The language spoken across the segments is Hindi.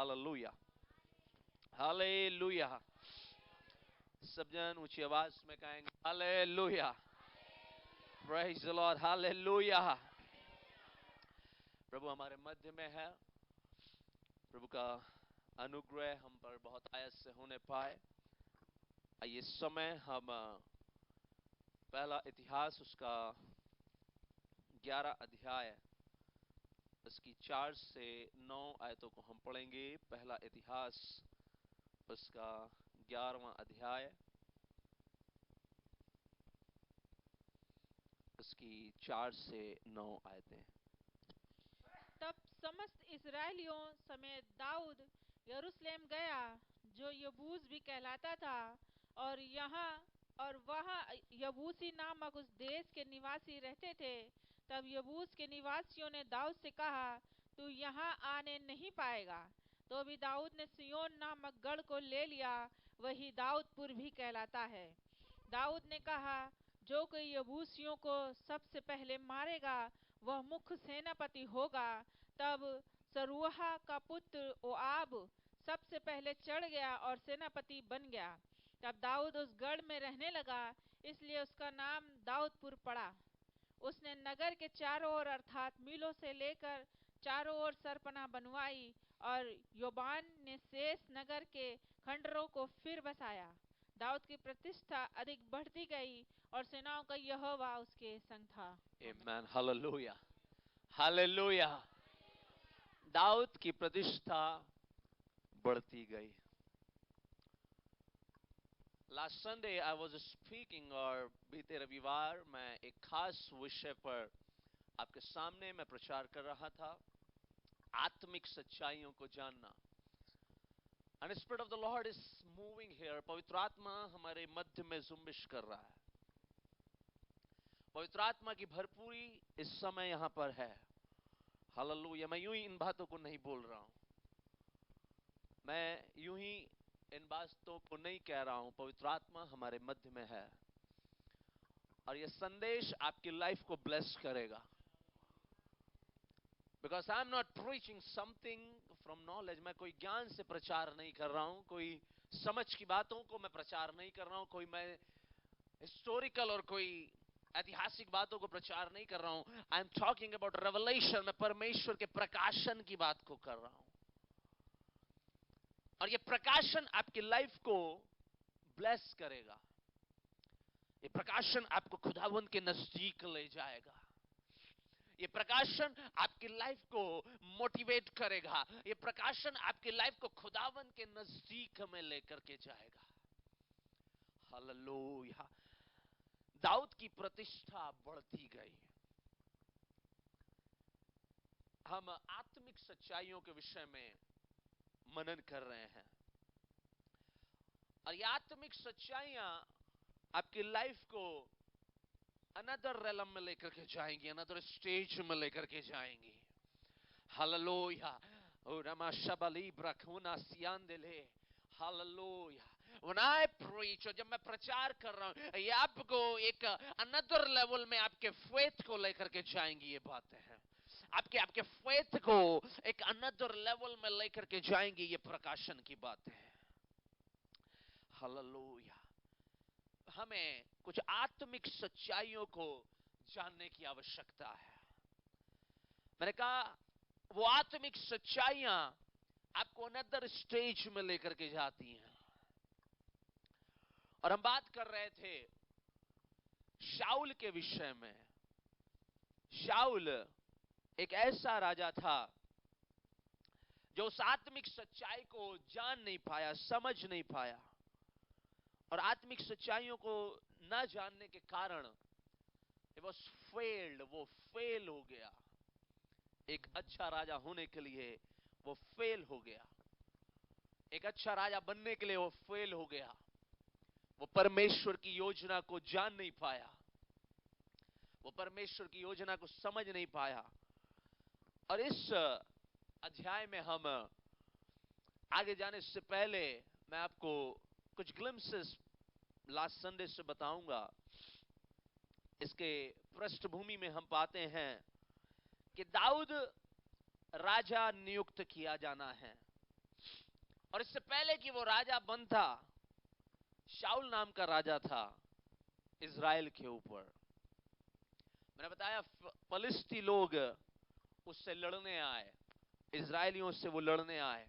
Hallelujah, hallelujah. सब जन ऊंची आवाज में कहेंगे hallelujah, praise the Lord, hallelujah. प्रभु हमारे मध्य में है, प्रभु का अनुग्रह हम पर बहुत आयत से होने पाए। आइए इस समय हम पहला इतिहास उसका 11 अध्याय उसकी 4 से 9 आयतों को हम पढ़ेंगे। पहला इतिहास उसका 11वां अध्याय उसकी 4 से 9 आयतें। तब समस्त इस्राएलियों समेत दाऊद यरूशलेम गया, जो यबूस भी कहलाता था, और यहाँ और वहाँ यबूसी नामक उस देश के निवासी रहते थे। तब यबूस के निवासियों ने दाऊद से कहा, तू यहाँ आने नहीं पाएगा। तो भी दाऊद ने सिय्योन नामक गढ़ को ले लिया, वही दाऊदपुर भी कहलाता है। दाऊद ने कहा, जो कोई यबूसियों को सबसे पहले मारेगा वह मुख्य सेनापति होगा। तब सरूहा का पुत्र ओआब सबसे पहले चढ़ गया और सेनापति बन गया। तब दाऊद उस गढ़ में रहने लगा, इसलिए उसका नाम दाऊदपुर पड़ा। उसने नगर के चारों ओर अर्थात मीलों से लेकर चारों ओर सरपना बनवाई, और योबान ने शेष नगर के खंडरों को फिर बसाया। दाऊद की प्रतिष्ठा अधिक बढ़ती गई, और सेनाओं का यहोवा उसके संग था। आमीन, हालेलुया, हालेलुया। दाऊद की प्रतिष्ठा बढ़ती गई। Last Sunday I was speaking, और बीते रविवार मैं एक खास विषय पर आपके सामने मैं प्रचार कर रहा था, आत्मिक सच्चाइयों को जानना। And spirit of the Lord is moving here. पवित्र आत्मा हमारे मध्य में जुम्बिश कर रहा है। पवित्र आत्मा की भरपूरी इस समय यहां पर है। हालेलुया। मैं यूं ही इन बातों को नहीं बोल रहा हूं, मैं यूं ही इन बातों को नहीं कह रहा हूं। पवित्र आत्मा हमारे मध्य में है, और यह संदेश आपकी लाइफ को ब्लेस करेगा। Because I am not preaching something from knowledge. मैं कोई ज्ञान से प्रचार नहीं कर रहा हूं, कोई समझ की बातों को मैं प्रचार नहीं कर रहा हूं, कोई मैं हिस्टोरिकल और कोई ऐतिहासिक बातों को प्रचार नहीं कर रहा हूं। I am talking about revelation. मैं परमेश्वर के प्रकाशन की बात को कर रहा हूं, और यह प्रकाशन आपकी लाइफ को ब्लेस करेगा। यह प्रकाशन आपको खुदावंद के नजदीक ले जाएगा। यह प्रकाशन आपकी लाइफ को मोटिवेट करेगा। यह प्रकाशन आपकी लाइफ को खुदावंद के नजदीक में लेकर के जाएगा। हालेलुया। दाऊद की प्रतिष्ठा बढ़ती गई। हम आत्मिक सच्चाइयों के विषय में मनन कर रहे हैं, और ये आत्मिक सच्चाइयां आपकी लाइफ को अनदर रेलम में लेकर के जाएंगी, अनदर स्टेज में लेकर के जाएंगी। हालेलुया। ओ रमा शबली ब्रखुना सियांदले। हालेलुया। When I preach, और जब मैं प्रचार कर रहा हूं, ये आपको एक अनदर लेवल में आपके फेथ को लेकर के जाएंगी। ये बातें हैं आपके फेथ को एक अनदर लेवल में लेकर के जाएंगी। ये प्रकाशन की बातें हैं। हालेलुया। हमें कुछ आत्मिक सच्चाइयों को जानने की आवश्यकता है। मैंने कहा वो आत्मिक सच्चाइयां आपको अनदर स्टेज में लेकर के जाती हैं। और हम बात कर रहे थे शाऊल के विषय में। शाऊल एक ऐसा राजा था जो उस आत्मिक सच्चाई को जान नहीं पाया, समझ नहीं पाया, और आत्मिक सच्चाइयों को न जानने के कारण वो फेल हो गया। एक अच्छा राजा होने के लिए वो फेल हो गया। एक अच्छा राजा बनने के लिए वो फेल हो गया। वो परमेश्वर की योजना को जान नहीं पाया, वो परमेश्वर की योजना को समझ नहीं पाया। और इस अध्याय में हम आगे जाने से पहले मैं आपको कुछ ग्लिम्सेस लास्ट संडे से बताऊंगा। इसके पृष्ठभूमि में हम पाते हैं कि दाऊद राजा नियुक्त किया जाना है। और इससे पहले कि वो राजा बनता, शाऊल नाम का राजा था इज़राइल के ऊपर। मैंने बताया फलिस्ती लोग उससे लड़ने आए, इजरायलियों से वो लड़ने आए।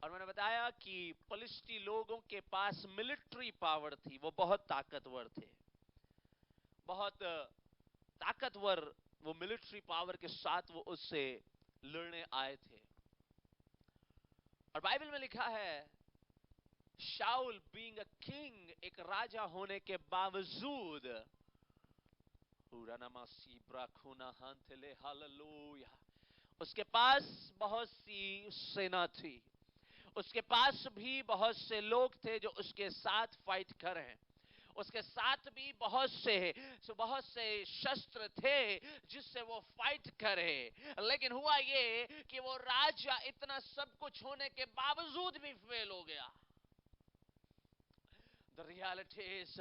और मैंने बताया कि फलिस्ती लोगों के पास मिलिट्री पावर थी, वो बहुत ताकतवर थे, बहुत ताकतवर वो मिलिट्री पावर के साथ वो उससे लड़ने आए थे। और बाइबल में लिखा है शाऊल बीइंग अ किंग, एक राजा होने के बावजूद, हालेलुया, उसके पास बहुत सी सेना थी, उसके पास भी बहुत से लोग थे जो उसके साथ फाइट करें, उसके साथ भी बहुत से शस्त्र थे जिससे वो फाइट करे। लेकिन हुआ ये कि वो राजा इतना सब कुछ होने के बावजूद भी फेल हो गया। The reality is,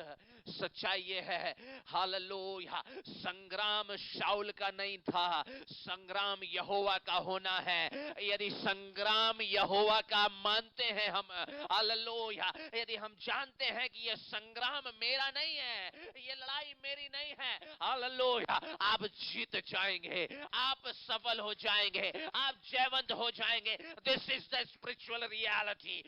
सच्चाई ये है, हालेलुया, संग्राम शाऊल का नहीं था, संग्राम यहोवा का होना है। यदि संग्राम यहोवा का मानते हैं हम, हालेलुया, यदि हम जानते हैं कि ये संग्राम मेरा नहीं है, ये लड़ाई मेरी नहीं है, हालेलुया, आप जीत जाएंगे, आप सफल हो जाएंगे, आप जयवंत हो जाएंगे। This is the spiritual reality.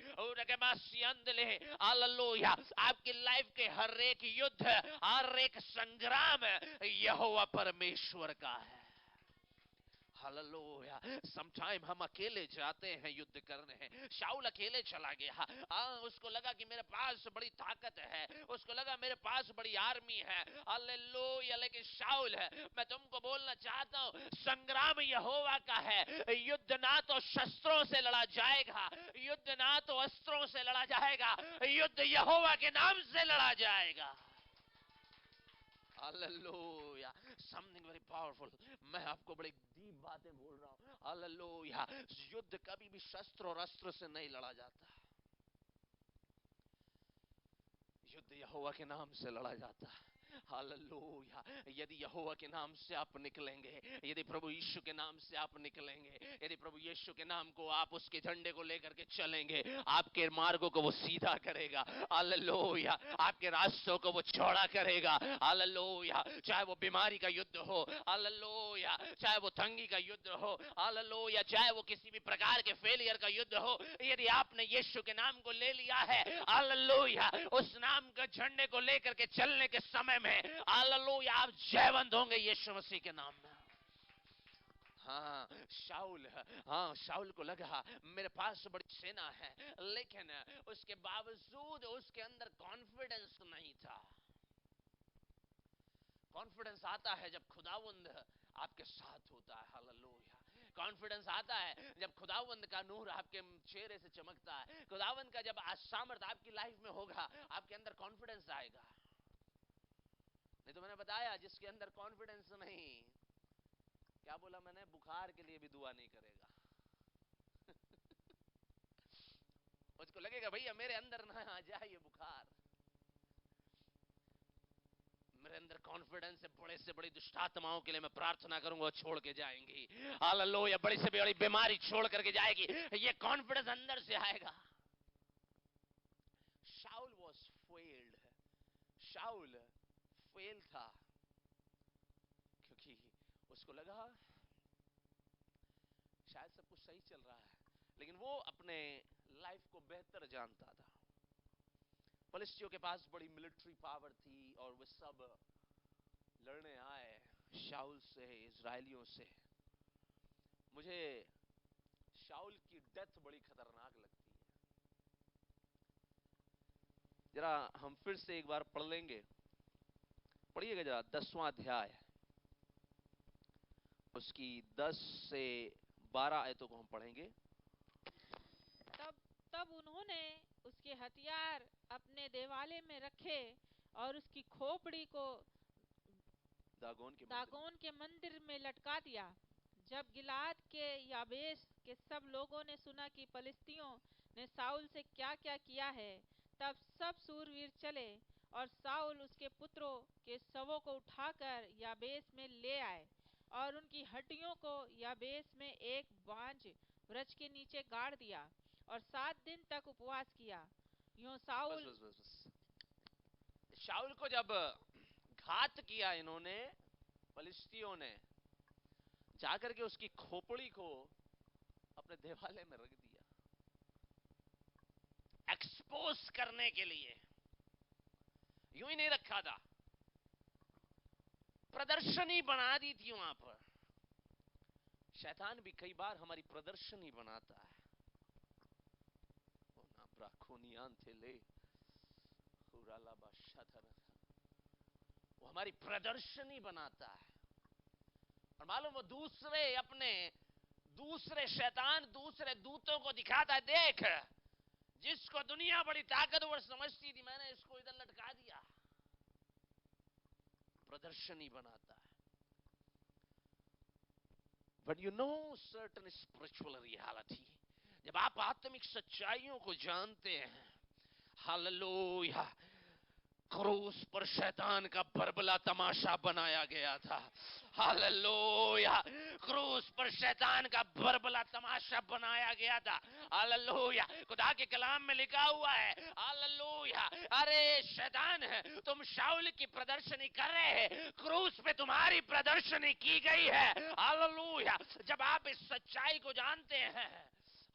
Hallelujah, आपकी लाइफ के हर एक युद्ध, हर एक संग्राम यहोवा परमेश्वर का है। हालेलुया। समटाइम हम अकेले जाते हैं युद्ध करने। शाऊल अकेले चला गया, उसको लगा कि मेरे पास बड़ी ताकत है, उसको लगा मेरे पास बड़ी आर्मी है, हालेलुया। लेकिन शाऊल है, मैं तुमको बोलना चाहता हूं, संग्राम यहोवा का है। युद्ध ना तो शस्त्रों से लड़ा जाएगा, युद्ध ना तो अस्त्रों से लड़ा जाएगा, युद्ध यहोवा के नाम से लड़ा जाएगा। Hallelujah, something very powerful. मैं आपको बड़ी डीप बातें बोल रहा हूं। हालेलुया, युद्ध कभी भी शस्त्र और अस्त्र से नहीं लड़ा जाता, युद्ध यहोवा के नाम से लड़ा जाता है। हालेलुया, यदि यहोवा के नाम से आप निकलेंगे, यदि प्रभु यीशु के नाम से आप निकलेंगे, यदि प्रभु यीशु के नाम को आप उसके झंडे को लेकर के चलेंगे, आपके मार्गों को वो सीधा करेगा। हालेलुया, आपके रास्तों को वो चौड़ा करेगा। हालेलुया, चाहे वो बीमारी का युद्ध हो, हालेलुया, चाहे वो तंगी का युद्ध हो, हालेलुया, चाहे वो किसी भी प्रकार के फेलियर का युद्ध हो, यदि आपने यीशु के नाम को ले लिया है, हालेलुया, उस नाम के झंडे को लेकर के चलने के समय में, हालेलुया, आप जयवंत होंगे यीशु मसीह के नाम में। शाऊल को लगा मेरे पास बड़ी सेना है, लेकिन उसके बावजूद उसके अंदर कॉन्फिडेंस नहीं था। कॉन्फिडेंस आता है जब खुदावंद आपके साथ होता है। हालेलुया, कॉन्फिडेंस आता है जब खुदावंद का नूर आपके चेहरे से चमकता है, खुदावंद का जब सामर्थ आपकी लाइफ में होगा, आपके अंदर कॉन्फिडेंस आएगा। नहीं तो मैंने बताया, जिसके अंदर कॉन्फिडेंस नहीं, क्या बोला मैंने, बुखार के लिए भी दुआ नहीं करेगा। उसको लगेगा भैया मेरे अंदर ना आ जाए ये बुखार, मेरे अंदर कॉन्फिडेंस है, बड़े से बड़ी दुष्ट आत्माओं के लिए मैं प्रार्थना करूंगा, छोड़ के जाएंगी। हालेलुया, बड़ी से बड़ी बीमारी छोड़ करके जाएगी, ये कॉन्फिडेंस अंदर से आएगा। शाऊल वाज फेल्ड, शाऊल फेल था, क्योंकि उसको लगा शायद सब कुछ सही चल रहा है, लेकिन वो अपने लाइफ को बेहतर जानता था। फलिस्तियों के पास बड़ी मिलिट्री पावर थी और वे सब लड़ने आए शाऊल से, इजरायलियों से। मुझे शाऊल की डेथ बड़ी खतरनाक लगती है। जरा हम फिर से एक बार पढ़ लेंगे, पढ़िएगा जरा 10वां अध्याय, उसकी 10 से 12 आयतों को हम पढ़ेंगे। तब उन्होंने उसके हथियार अपने देवालय में रखे और उसकी खोपड़ी को दागोन के मंदिर में लटका दिया। जब गिलाद के याबेश के सब लोगों ने सुना कि फलिस्तियों ने शाऊल से क्या क्या किया है, तब सब सूरवीर चले और शाऊल उसके पुत्रों के शवों को उठाकर याबेश में ले आए और उनकी हड्डियों को याबेश में एक बांज वृक्ष के नीचे गाड़ दिया। और 7 दिन तक उपवास किया। यूं बस साउल बस बस बस। शाऊल को जब घात किया इन्होंने, फलिस्तियों ने, जाकर के उसकी खोपड़ी को अपने देवालय में रख दिया, एक्सपोज करने के लिए। यूं ही नहीं रखा था, प्रदर्शनी बना दी थी वहां पर। शैतान भी कई बार हमारी प्रदर्शनी बनाता है। वो हमारी प्रदर्शनी बनाता है। और मालूम, वो दूसरे शैतान दूसरे दूतों को दिखाता है, देख, जिसको दुनिया बड़ी ताकतवर समझती थी, मैंने इसको इधर लटका दिया। प्रदर्शनी बनाता है। But you know certain spiritual reality, जब आप आत्मिक सच्चाइयों को जानते हैं, हालेलुया, क्रूस पर शैतान का बरबला तमाशा बनाया गया था। हालेलुया, क्रूस पर शैतान का बरबला तमाशा बनाया गया था। हालेलुया, खुदा के कलाम में लिखा हुआ है, हालेलुया, अरे शैतान है, तुम शाऊल की प्रदर्शनी कर रहे हैं, क्रूस पे तुम्हारी प्रदर्शनी की गई है। हालेलुया, जब आप इस सच्चाई को जानते हैं,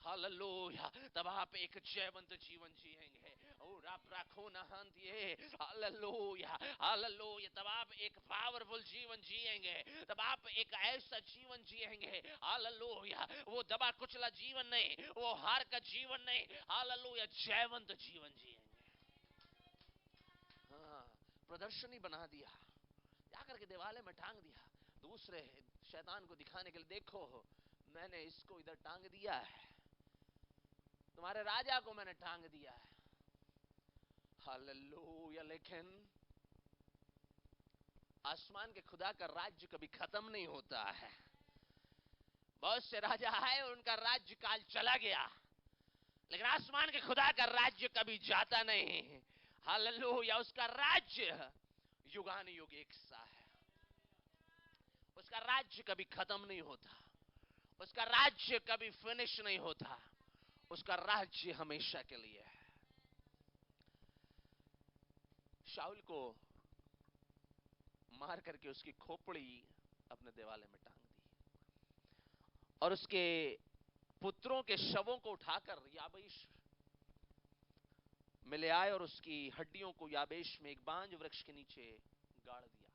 हालेलुया, तब आप एक जयवंत जीवन जिएंगे। और आप रखो ना हालेलुया, हालेलुया, तब आप एक पावरफुल जीवन जिएंगे। तब आप एक ऐसा जीवन जिएंगे, हालेलुया, वो दबा कुचला जीवन नहीं, वो हार का जीवन नहीं, हालेलुया, जयवंत जीवन जिएंगे। हाँ, प्रदर्शनी बना दिया, जाकर के देवालय में टांग दिया, दूसरे शैतान को दिखाने के लिए, देखो मैंने इसको इधर टांग दिया है, तुम्हारे राजा को मैंने टांग दिया है। हालेलुया, लेकिन आसमान के खुदा का राज्य कभी खत्म नहीं होता है। बहुत से राजा आए और उनका राज्य काल चला गया, लेकिन आसमान के खुदा का राज्य कभी जाता नहीं। हालेलुया, उसका राज्य युगान युग एक सा है। उसका राज्य कभी खत्म नहीं होता, उसका राज्य कभी फिनिश नहीं होता, उसका राज्य हमेशा के लिए है। शाऊल को मार करके उसकी खोपड़ी अपने देवालय में टांग दी, और उसके पुत्रों के शवों को उठाकर याबेश में ले आए, और उसकी हड्डियों को याबेश में एक बांज वृक्ष के नीचे गाड़ दिया।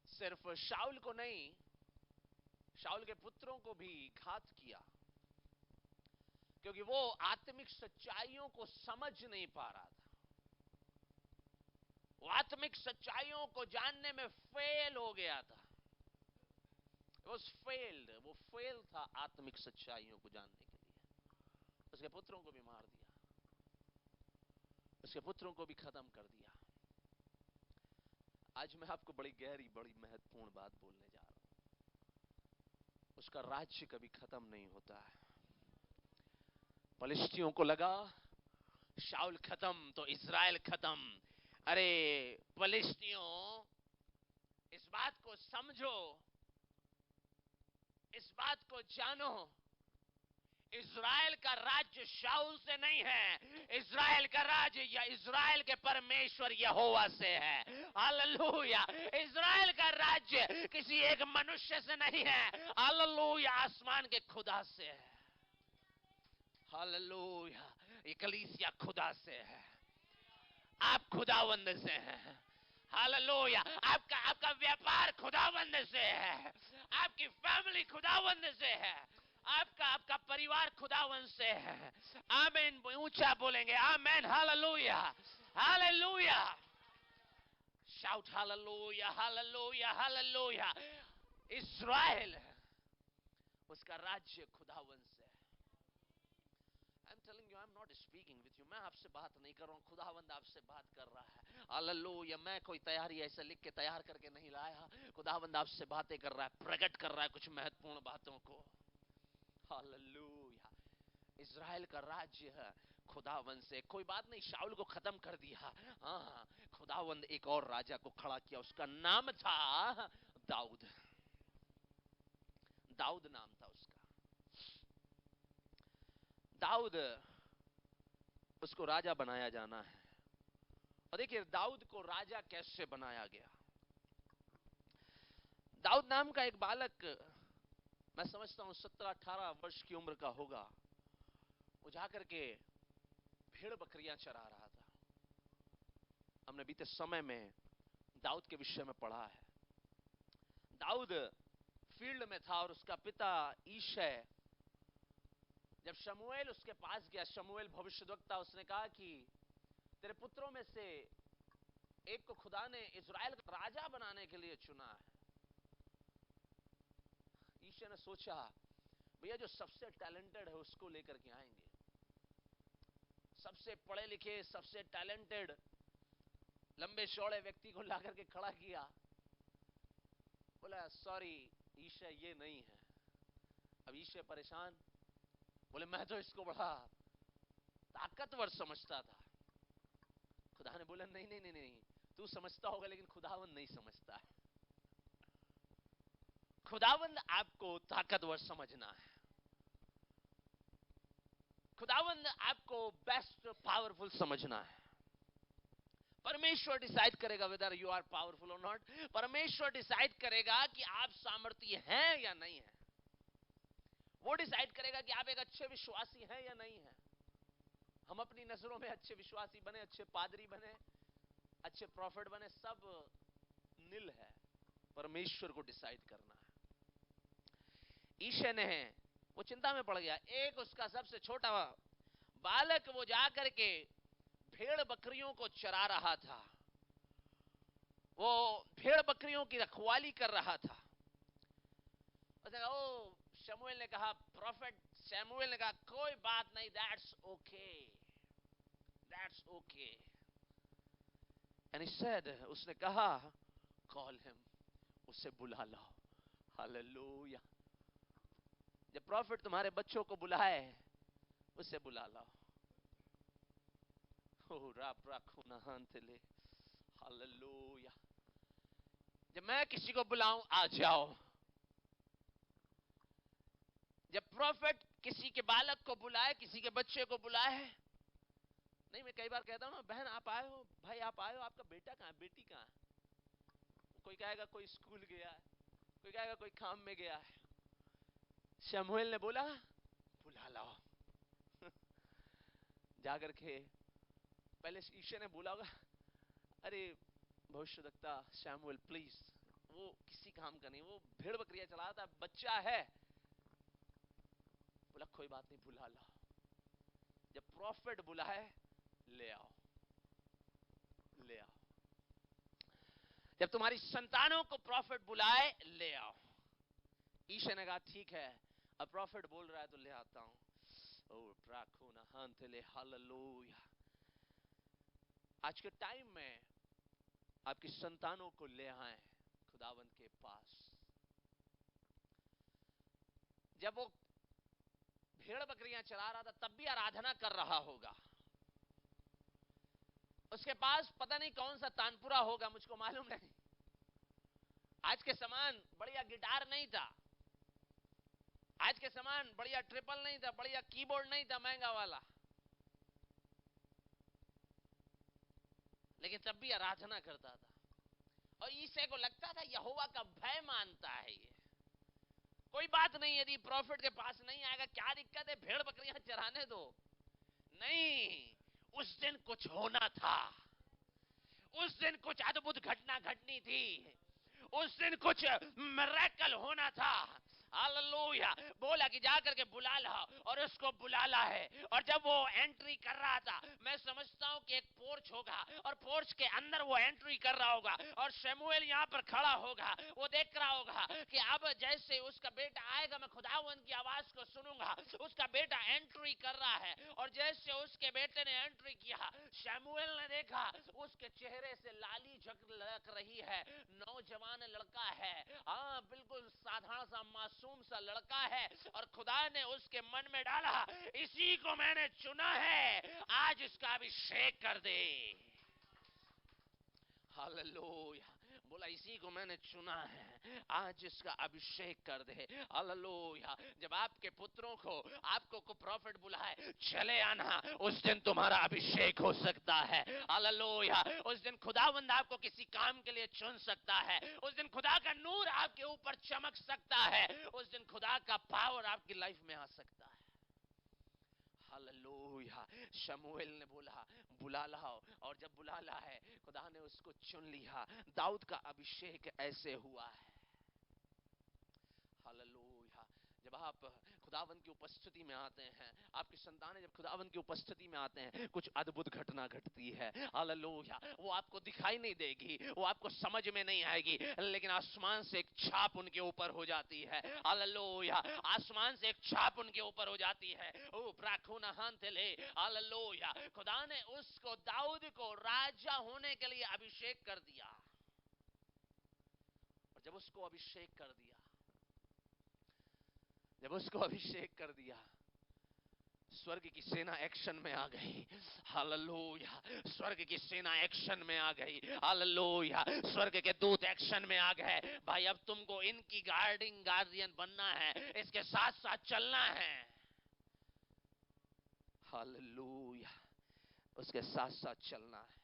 सिर्फ शाऊल को नहीं, शाऊल के पुत्रों को भी घात किया, क्योंकि वो आत्मिक सच्चाइयों को समझ नहीं पा रहा था। वो आत्मिक सच्चाइयों को जानने में फेल हो गया था। वो फेल था आत्मिक सच्चाइयों को जानने के लिए। उसके पुत्रों को भी मार दिया, उसके पुत्रों को भी खत्म कर दिया। आज मैं आपको बड़ी गहरी, बड़ी महत्वपूर्ण बात बोलने जा रहा हूं। उसका राज्य कभी खत्म नहीं होता है। फलिस्तियों को लगा शाऊल खत्म तो इज़राइल खत्म। अरे फलिस्तियों, इस बात को समझो, इस बात को जानो, इज़राइल का राज्य शाऊल से नहीं है, इज़राइल का राज्य या इज़राइल के परमेश्वर यहोवा से है। हालेलुया, इज़राइल का राज्य किसी एक मनुष्य से नहीं है, हालेलुया, आसमान के खुदा से है। हालेलुया, ये कलीसिया खुदा से है, आप खुदावंद से हैं। हालेलुया, आपका व्यापार खुदावंद से है, आपकी फैमिली खुदावंद से है, आपका परिवार खुदावंद से है। आमीन, ऊंचा बोलेंगे आमीन। Hallelujah, hallelujah, shout hallelujah, hallelujah, hallelujah. Israel, उसका राज्य खुदावंद से है। I'm telling you, I'm not speaking with you. मैं आपसे बात नहीं कर रहा हूँ, खुदावंद आपसे बात कर रहा है। हालेलुया, मैं कोई तैयारी ऐसे लिख के तैयार करके नहीं लाया। खुदावंद आपसे बातें कर रहा है, प्रकट कर रहा है कुछ महत्वपूर्ण बातों को। हालेलुया, इज़राइल का राज्य है खुदावंद से। कोई बात नहीं, शाऊल को खत्म कर दिया। हाँ, खुदावंद एक और राजा को खड़ा किया, उसका नाम था दाऊद। दाऊद नाम था उसका। दाऊद, उसको राजा बनाया जाना है। और देखिए दाऊद को राजा कैसे बनाया गया। दाऊद नाम का एक बालक, मैं समझता हूं 17-18 वर्ष की उम्र का होगा, वो जाकर के भेड़ बकरियां चरा रहा था। हमने बीते समय में दाऊद के विषय में पढ़ा है। दाऊद फील्ड में था और उसका पिता ईशै, जब शमूएल उसके पास गया, शमूएल भविष्यद्वक्ता, उसने कहा कि तेरे पुत्रों में से एक को खुदा ने इज़राइल का राजा बनाने के लिए चुना है। ईशै ने सोचा भैया जो सबसे टैलेंटेड है उसको लेकर के आएंगे, सबसे पढ़े लिखे, सबसे टैलेंटेड, लंबे चौड़े व्यक्ति को लाकर के खड़ा किया। बोला सॉरी ईशै, ये नहीं है। अब ईशै परेशान, बोले मैं तो इसको बड़ा ताकतवर समझता था। खुदा ने बोला नहीं नहीं नहीं नहीं, तू समझता होगा लेकिन खुदावंद नहीं समझता है। खुदावंद आपको ताकतवर समझना है। खुदावंद आपको बेस्ट पावरफुल समझना है। परमेश्वर डिसाइड करेगा वेदर यू आर पावरफुल और नॉट। परमेश्वर डिसाइड करेगा कि आप सामर्थ्य हैं या नहीं है। वो डिसाइड करेगा कि आप एक अच्छे विश्वासी हैं या नहीं है। हम अपनी नजरों में अच्छे विश्वासी बने, अच्छे पादरी बने, अच्छे प्रॉफिट बने, सब नील है। परमेश्वर को डिसाइड करना है। ईशै ने, वो चिंता में पड़ गया। एक उसका सबसे छोटा बालक, वो जाकर के भेड़ बकरियों को चरा रहा था, वो भेड़ बकरियों की रखवाली कर रहा था। उसने कहा, ओ शमूएल ने कहा, प्रॉफिट शमूएल ने कहा कोई बात नहीं, that's okay, that's okay. And he said, उसने कहा कॉल हिम, उसे बुला लाओ। हालेलुया। जब प्रॉफिट तुम्हारे बच्चों को बुलाए, उसे बुला लाओ। ओ राप राखूना हंतले, हालेलुया। जब मैं किसी को बुलाऊं, आ जाओ। जब प्रॉफिट किसी के बालक को बुलाए, किसी के बच्चे को बुलाए, नहीं मैं कई बार कहता हूं ना, बहन आप आए हो, भाई आप आए हो, आपका बेटा कहां है, बेटी कहां है? कोई कहेगा कोई स्कूल गया है, कोई कहेगा कोई काम में गया है। शमूएल ने बोला बुला लाओ। जाकर के पहले ईशै ने बोला होगा, अरे भविष्यद्वक्ता शमूएल प्लीज, वो किसी काम का नहीं, वो भेड़ बकरियां चला था, बच्चा है। बोला कोई बात नहीं, बुला लाओ। जब प्रॉफिट बुलाए, ले आओ, ले आओ। जब तुम्हारी संतानों को प्रॉफिट बुलाए, ले आओ। ईशै ने कहा ठीक है, अब प्रॉफिट बोल रहा है तो ले आता हूं। ओ प्राखुना हंतले, हालेलुया। आज के टाइम में आपकी संतानों को ले आए खुदावंद के पास। जब वो भेड़ बकरियां चला रहा था तब भी आराधना कर रहा होगा। उसके पास पता नहीं कौन सा तानपुरा होगा, मुझको मालूम नहीं। आज के समान बढ़िया गिटार नहीं था, आज के समान बढ़िया ट्रिपल नहीं था, बढ़िया कीबोर्ड नहीं था महंगा वाला, लेकिन तब भी आराधना करता था। और ईशै को लगता था यहोवा का भय मानता है ये, कोई बात नहीं, यदि प्रॉफिट के पास नहीं आएगा क्या दिक्कत है, भेड़ बकरियां चराने दो। नहीं, उस दिन कुछ होना था, उस दिन कुछ अद्भुत घटना घटनी थी, उस दिन कुछ मिरेकल होना था। हालेलुया। बोला कि जाकर के बुला ला, और उसको बुलाला है। और जब वो एंट्री कर रहा था, मैं समझता हूं कि एक पोर्च होगा और पोर्च के अंदर वो एंट्री कर रहा होगा और शमूएल यहां पर खड़ा होगा। वो देख रहा होगा कि अब जैसे उसका बेटा आएगा मैं खुदावंद की आवाज को सुनूंगा। उसका बेटा एंट्री कर रहा है और जैसे उसके बेटे ने एंट्री किया, शमूएल ने देखा उसके चेहरे से लाली झलक रही है। नौजवान लड़का है, हाँ बिल्कुल साधारण सा मासूम सा लड़का है, और खुदा ने उसके मन में डाला इसी को मैंने चुना है, आज इसका अभिषेक कर दे। हालेलुया। बोला इसी को मैंने चुना है, आज इसका अभिषेक कर दे। हालेलुया। जब आपके पुत्रों को आपको को प्रॉफिट बुलाए चले आना, उस दिन तुम्हारा अभिषेक हो सकता है। हालेलुया। उस दिन खुदावंद आपको किसी काम के लिए चुन सकता है, उस दिन खुदा का नूर आपके ऊपर चमक सकता है, उस दिन खुदा का पावर आपकी लाइफ में आ सकता है। हालेलुया। शमूएल ने बोला बुला लाओ, और जब बुला ला है खुदा ने उसको चुन लिया। दाऊद का अभिषेक ऐसे हुआ है। हालेलुया। जब आप खुदावंद की उपस्थिति में आते हैं, आपकी संतानें जब खुदावंद की उपस्थिति में आते हैं, कुछ अद्भुत घटना घटती है। हालेलुया। वो आपको दिखाई नहीं देगी, वो आपको समझ में नहीं आएगी, लेकिन आसमान से एक छाप उनके ऊपर हो जाती है। हालेलुया। आसमान से एक छाप उनके ऊपर हो जाती है। ओ प्राखुना हांतले। हालेलुया। खुदा ने उसको दाऊद को राजा होने के लिए अभिषेक कर दिया, और जब उसको अभिषेक कर दिया, जब उसको अभिषेक कर दिया, स्वर्ग की सेना एक्शन में आ गई। हालेलुया। स्वर्ग की सेना एक्शन में आ गई। हालेलुया। स्वर्ग के दूत एक्शन में आ गए। भाई अब तुमको इनकी गार्डियन बनना है, इसके साथ साथ चलना है। हालेलुया। उसके साथ साथ चलना है।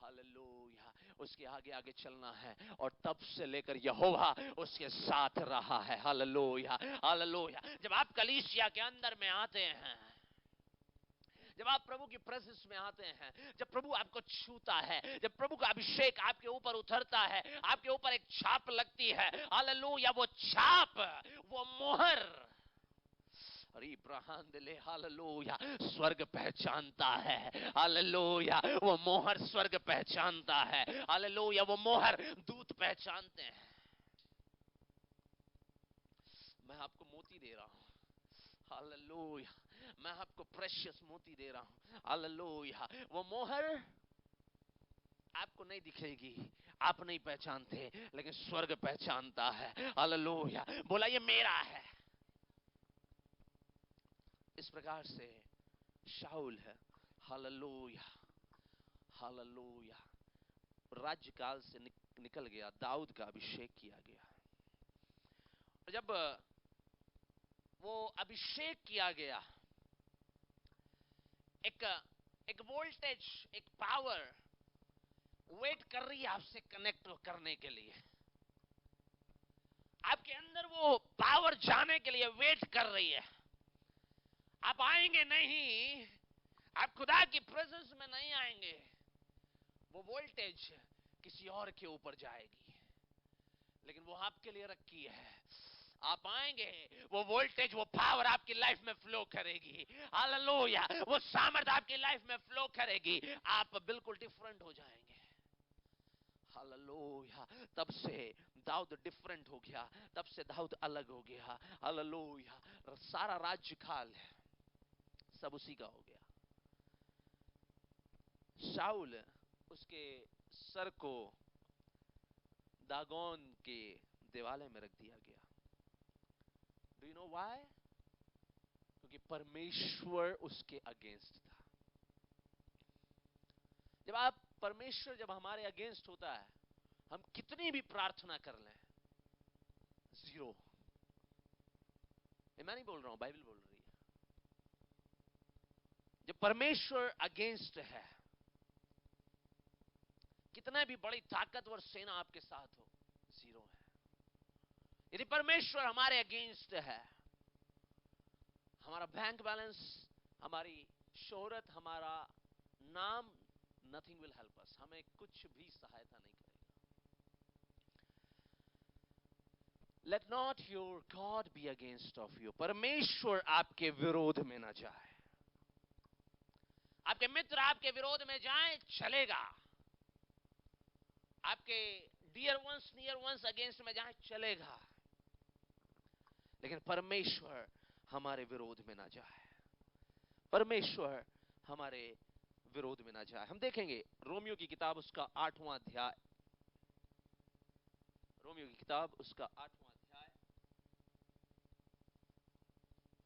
हालेलुया। उसके आगे आगे चलना है, और तब से लेकर यहोवा उसके साथ रहा है। हालेलुया। हालेलुया। जब आप कलीसिया के अंदर में आते हैं, जब आप प्रभु की प्रेजेंस में आते हैं, जब प्रभु आपको छूता है, जब प्रभु का अभिषेक आपके ऊपर उतरता है, आपके ऊपर एक छाप लगती है। हालेलुया। वो छाप, वो मोहर, हालेलुया, स्वर्ग पहचानता है। हालेलुया। वो मोहर स्वर्ग पहचानता है। हालेलुया। वो मोहर दूत पहचानते हैं। मैं आपको मोती दे रहा हूं। हालेलुया। मैं आपको प्रेशियस मोती दे रहा हूं। हालेलुया। वो मोहर आपको नहीं दिखेगी, आप नहीं पहचानते, लेकिन स्वर्ग पहचानता है। हालेलुया। बोला ये मेरा है। इस प्रकार से शाऊल है, हालेलुया, हालेलुया, राज्यकाल से निकल गया, दाऊद का अभिषेक किया गया। और जब वो अभिषेक किया गया, एक वोल्टेज, एक पावर वेट कर रही है आपसे कनेक्ट करने के लिए। आपके अंदर वो पावर जाने के लिए वेट कर रही है। आप आएंगे नहीं, आप खुदा की प्रेजेंस में नहीं आएंगे, वो वोल्टेज किसी और के ऊपर जाएगी, लेकिन वो आपके लिए रखी है। आप आएंगे, वो वोल्टेज, वो पावर आपकी लाइफ में फ्लो करेगी। हालेलुया। वो सामर्थ आपकी लाइफ में फ्लो करेगी, आप बिल्कुल डिफरेंट हो जाएंगे। हालेलुया। तब से दाऊद डिफरेंट हो गया, तब से दाऊद अलग हो गया। हालेलुया। सारा राज्यकाल सब उसी का हो गया। शाऊल, उसके सर को दागोन के देवालय में रख दिया गया। Do you know why? क्योंकि परमेश्वर उसके अगेंस्ट था। जब हमारे अगेंस्ट होता है, हम कितनी भी प्रार्थना कर लें, जीरो। मैं नहीं बोल रहा हूं, बाइबल बोल रही है। जब परमेश्वर अगेंस्ट है, कितना भी बड़ी ताकतवर सेना आपके साथ हो, जीरो है। यदि परमेश्वर हमारे अगेंस्ट है, हमारा बैंक बैलेंस, हमारी शोहरत, हमारा नाम, नथिंग विल हेल्प अस, हमें कुछ भी सहायता नहीं करेगा। Let not your God be against of you. परमेश्वर आपके विरोध में ना जाए। आपके मित्र आपके विरोध में जाए, चलेगा। आपके dear ones, near ones against में जाए, चलेगा, लेकिन परमेश्वर हमारे विरोध में ना जाए। परमेश्वर हमारे विरोध में ना जाए। हम देखेंगे रोमियो की किताब, उसका 8वां अध्याय, रोमियो की किताब उसका 8वां अध्याय,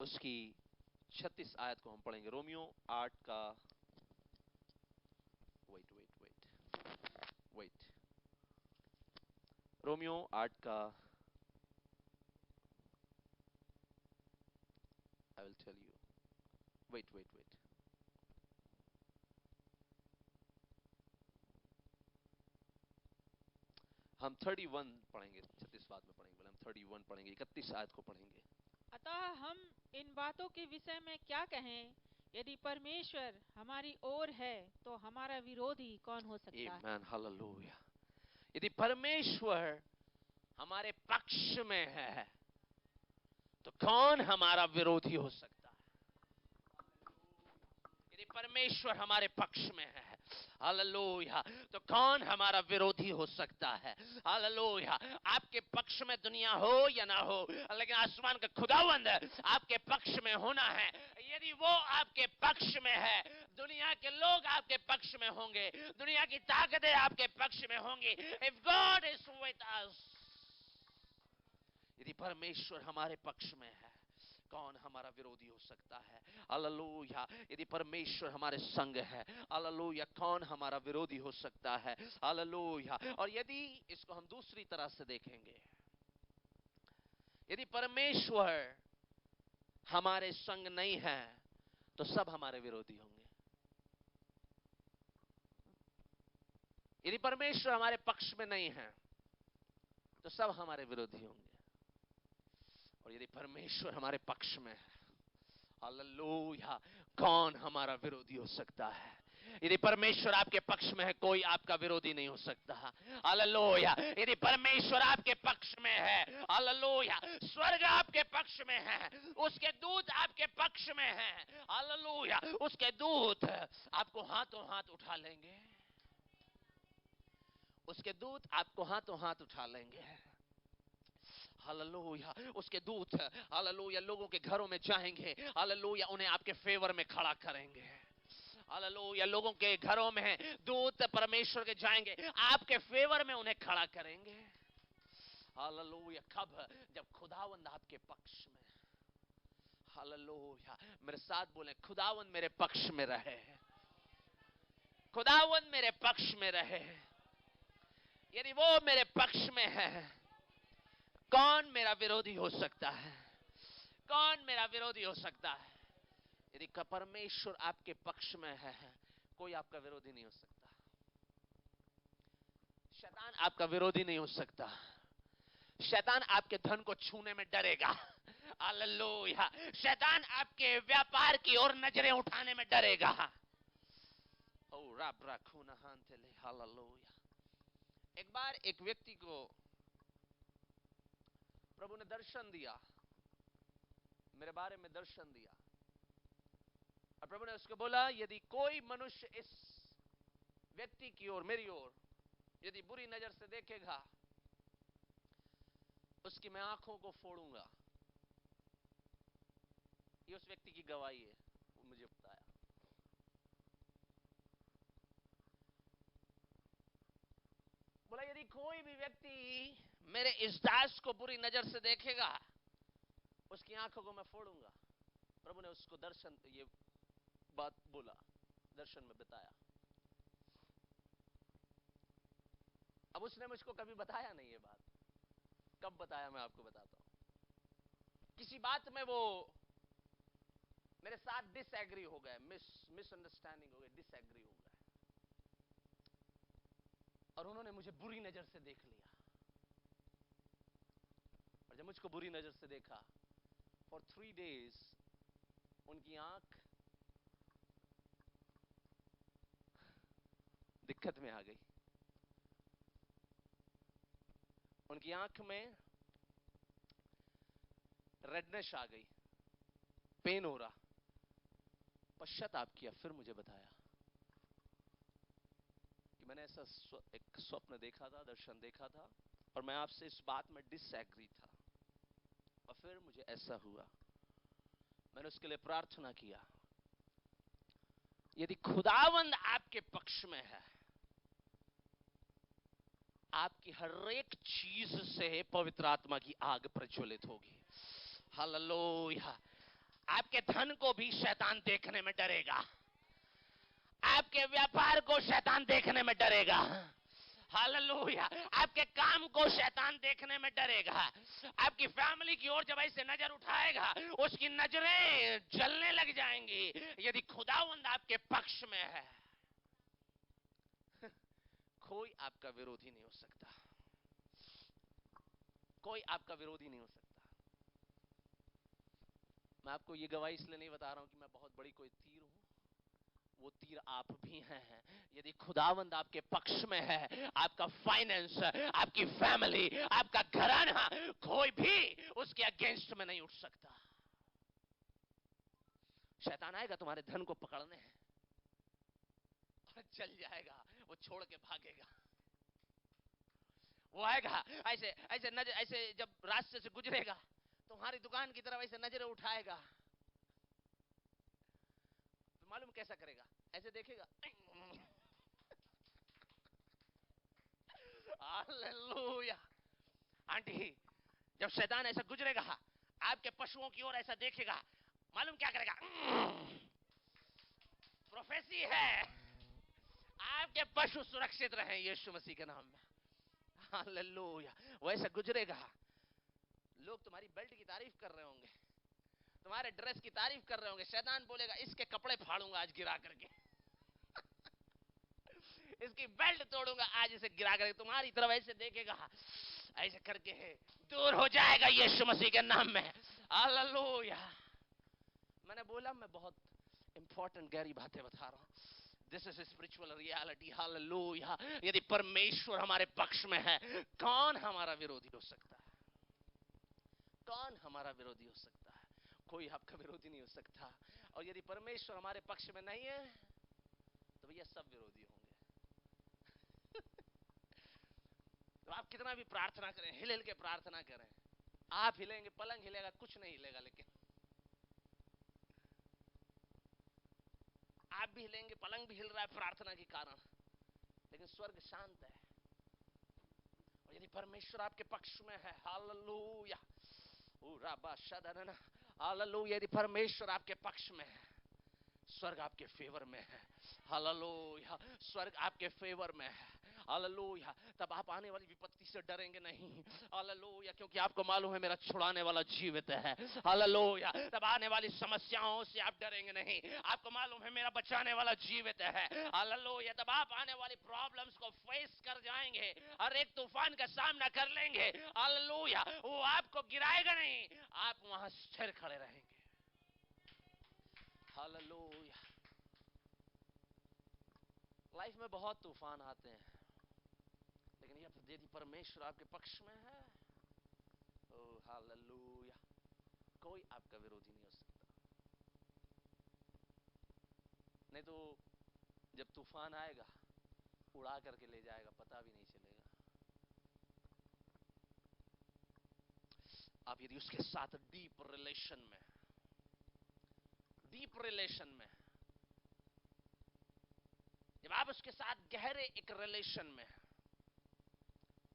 उसकी 36 आयत को हम पढ़ेंगे। रोमियो 8 का, वेट, रोमियो 8 का, I will tell you, wait. हम 31 पढ़ेंगे, 36 बात में पढ़ेंगे, हम 31 पढ़ेंगे, 31 आयत को पढ़ेंगे। अतः हम इन बातों के विषय में क्या कहें? यदि परमेश्वर हमारी ओर है तो हमारा विरोधी कौन हो सकता है? आमेन, हालेलुया। यदि परमेश्वर हमारे पक्ष में है तो कौन हमारा विरोधी हो सकता है? यदि परमेश्वर हमारे पक्ष में है, हालेलुया, तो कौन हमारा विरोधी हो सकता है? हालेलुया। आपके पक्ष में दुनिया हो या ना हो, लेकिन आसमान का खुदावंद आपके पक्ष में होना है। यदि वो आपके पक्ष में है, दुनिया के लोग आपके पक्ष में होंगे, दुनिया की ताकतें आपके पक्ष में होंगी। If God is with us, यदि परमेश्वर हमारे पक्ष में है, कौन हमारा विरोधी हो सकता है? हालेलुया। यदि परमेश्वर हमारे संग है, हालेलुया, कौन हमारा विरोधी हो सकता है? हालेलुया। और यदि इसको हम दूसरी तरह से देखेंगे, यदि परमेश्वर हमारे संग नहीं है तो सब हमारे विरोधी होंगे। यदि परमेश्वर हमारे पक्ष में नहीं है तो सब हमारे विरोधी होंगे। और यदि परमेश्वर हमारे पक्ष में है, हालेलुया, कौन हमारा विरोधी हो सकता है? यदि परमेश्वर आपके पक्ष में है, कोई आपका विरोधी नहीं हो सकता। हालेलुया। यदि परमेश्वर आपके पक्ष में है, हालेलुया, स्वर्ग आपके पक्ष में है, उसके दूत आपके पक्ष में है, हालेलुया, उसके दूत आपको हाथों हाथ उठा लेंगे। उसके दूत आपको हाथों हाथ उठा लेंगे। हालेलुया। उसके दूत, हालेलुया, लोगों के घरों में जाएंगे, हालेलुया, उन्हें आपके फेवर में खड़ा करेंगे। हालेलुया। लोगों के घरों में दूत परमेश्वर के जाएंगे, आपके फेवर में उन्हें खड़ा करेंगे। हालेलुया। कब? जब खुदावंद आपके पक्ष में। हालेलुया। मेरे साथ बोले, खुदावंद मेरे पक्ष में रहे, खुदावंद मेरे पक्ष में रहे। यदि वो मेरे पक्ष में है, कौन मेरा विरोधी हो सकता है? कौन मेरा विरोधी हो सकता है? यदि परमेश्वर आपके पक्ष में है, कोई आपका विरोधी नहीं हो सकता। शैतान आपका विरोधी नहीं हो सकता। शैतान आपके धन को छूने में डरेगा। हालेलुया। शैतान आपके व्यापार की ओर नजरें उठाने में डरेगा। ओ रब रखूना हांतले, हालेलुया। एक बार एक व्यक्ति को प्रभु ने दर्शन दिया, मेरे बारे में दर्शन दिया, और प्रभु ने उसको बोला, यदि कोई मनुष्य इस व्यक्ति की ओर, मेरी ओर, यदि बुरी नजर से देखेगा, उसकी मैं आंखों को फोड़ूंगा। ये उस व्यक्ति की गवाही है, वो मुझे बताया। बोला, यदि कोई भी व्यक्ति मेरे इस दास को बुरी नजर से देखेगा, उसकी आंखों को मैं फोड़ूंगा। प्रभु ने उसको दर्शन, ये बात बोला, दर्शन में बताया। अब उसने मुझको कभी बताया नहीं ये बात। कब बताया मैं आपको बताता हूं। किसी बात में वो मेरे साथ डिसएग्री हो गए, मिसअंडरस्टैंडिंग हो गई, डिसएग्री हो गए, और उन्होंने मुझे बुरी नजर से देख लिया। और जब मुझको बुरी नजर से देखा, फॉर 3 days उनकी आंख दिक्कत में आ गई। उनकी आंख में रेडनेस आ गई, पेन हो रहा। पश्चाताप किया, फिर मुझे बताया कि मैंने ऐसा एक स्वप्न देखा था, दर्शन देखा था, और मैं आपसे इस बात में डिसएग्री था, और फिर मुझे ऐसा हुआ। मैंने उसके लिए प्रार्थना किया। यदि खुदावंद आपके पक्ष में है, आपकी हर एक चीज से पवित्र आत्मा की आग प्रज्वलित होगी। हालेलुया। आपके धन को भी शैतान देखने में डरेगा, आपके व्यापार को शैतान देखने में डरेगा। हालेलुया। आपके काम को शैतान देखने में डरेगा। आपकी फैमिली की ओर जब ऐसे नजर उठाएगा, उसकी नजरें जलने लग जाएंगी। यदि खुदावंद आपके पक्ष में है, कोई आपका विरोधी नहीं हो सकता। कोई आपका विरोधी नहीं हो सकता। मैं आपको ये गवाही इसलिए नहीं बता रहा हूं कि मैं बहुत बड़ी कोई तीर हूं, वो तीर आप भी हैं। यदि खुदावंद आपके पक्ष में है, आपका फाइनेंस, आपकी फैमिली, आपका घराना, कोई भी उसके अगेंस्ट में नहीं उठ सकता। शैतान आएगा तुम्हारे धन को पकड़ने हैं और चल जाएगा, वो छोड़ के भागेगा। वो आएगा ऐसे ऐसे नजर, ऐसे जब रास्ते से गुजरेगा तुम्हारी दुकान की तरफ ऐसे नजरें उठाएगा, तो मालूम कैसा करेगा? ऐसे देखेगा, हालेलुया। आंटी, जब शैतान ऐसा गुजरेगा, आपके पशुओं की ओर ऐसा देखेगा, मालूम क्या करेगा? प्रोफेसी है, आपके पशु सुरक्षित रहें यीशु मसीह के नाम में। हालेलुया। वैसे गुजरेगा, लोग तुम्हारी बेल्ट की तारीफ कर रहे होंगे, तुम्हारे ड्रेस की तारीफ कर रहे होंगे। शैतान बोलेगा इसके कपड़े फाड़ूंगा आज गिरा करके, इसकी बेल्ट तोड़ूंगा आज इसे गिरा करके। तुम्हारी तरफ ऐसे देखेगा, ऐसे करके दूर हो जाएगा यीशु मसीह के नाम में। हालेलुया। मैंने बोला मैं बहुत इंपॉर्टेंट गहरी बातें बता रहा हूं। This is spiritual reality. Hallelujah. यदि परमेश्वर हमारे पक्ष में है, कौन हमारा विरोधी हो सकता है? कौन हमारा विरोधी हो सकता है? कोई आपका विरोधी नहीं हो सकता। और यदि परमेश्वर हमारे पक्ष में नहीं है, तो भैया सब विरोधी होंगे। तो आप कितना भी प्रार्थना करें, हिल हिल के प्रार्थना करें, आप हिलेंगे, पलंग हिलेगा, कुछ नहीं हिलेगा। लेकिन आप भी हिलेंगे, पलंग भी हिल रहा है प्रार्थना के कारण, लेकिन स्वर्ग शांत है। और यदि परमेश्वर आपके पक्ष में है, हालेलुया, हालेलुया, यदि परमेश्वर आपके पक्ष में है, स्वर्ग आपके फेवर में है। हालेलुया, स्वर्ग आपके फेवर में है। हालेलुया। तब आप आने वाली विपत्ति से डरेंगे नहीं। हालेलुया, क्योंकि आपको मालूम है मेरा छुड़ाने वाला जीवित है। हालेलुया। तब आने वाली समस्याओं से आप डरेंगे नहीं, आपको मालूम है मेरा बचाने वाला जीवित है। हालेलुया। तब आप आने वाली प्रॉब्लम्स को फेस कर जाएंगे और एक तूफान का सामना कर लेंगे। हालेलुया। वो आपको गिराएगा नहीं, आप वहां स्थिर खड़े रहेंगे। हालेलुया। लाइफ में बहुत तूफान आते हैं, लेकिन यदि परमेश्वर आपके पक्ष में है, ओह हालेलुया, कोई आपका विरोधी नहीं हो सकता। नहीं तो जब तूफान आएगा उड़ा करके ले जाएगा, पता भी नहीं चलेगा। आप यदि उसके साथ डीप रिलेशन में, जब आप उसके साथ गहरे एक रिलेशन में,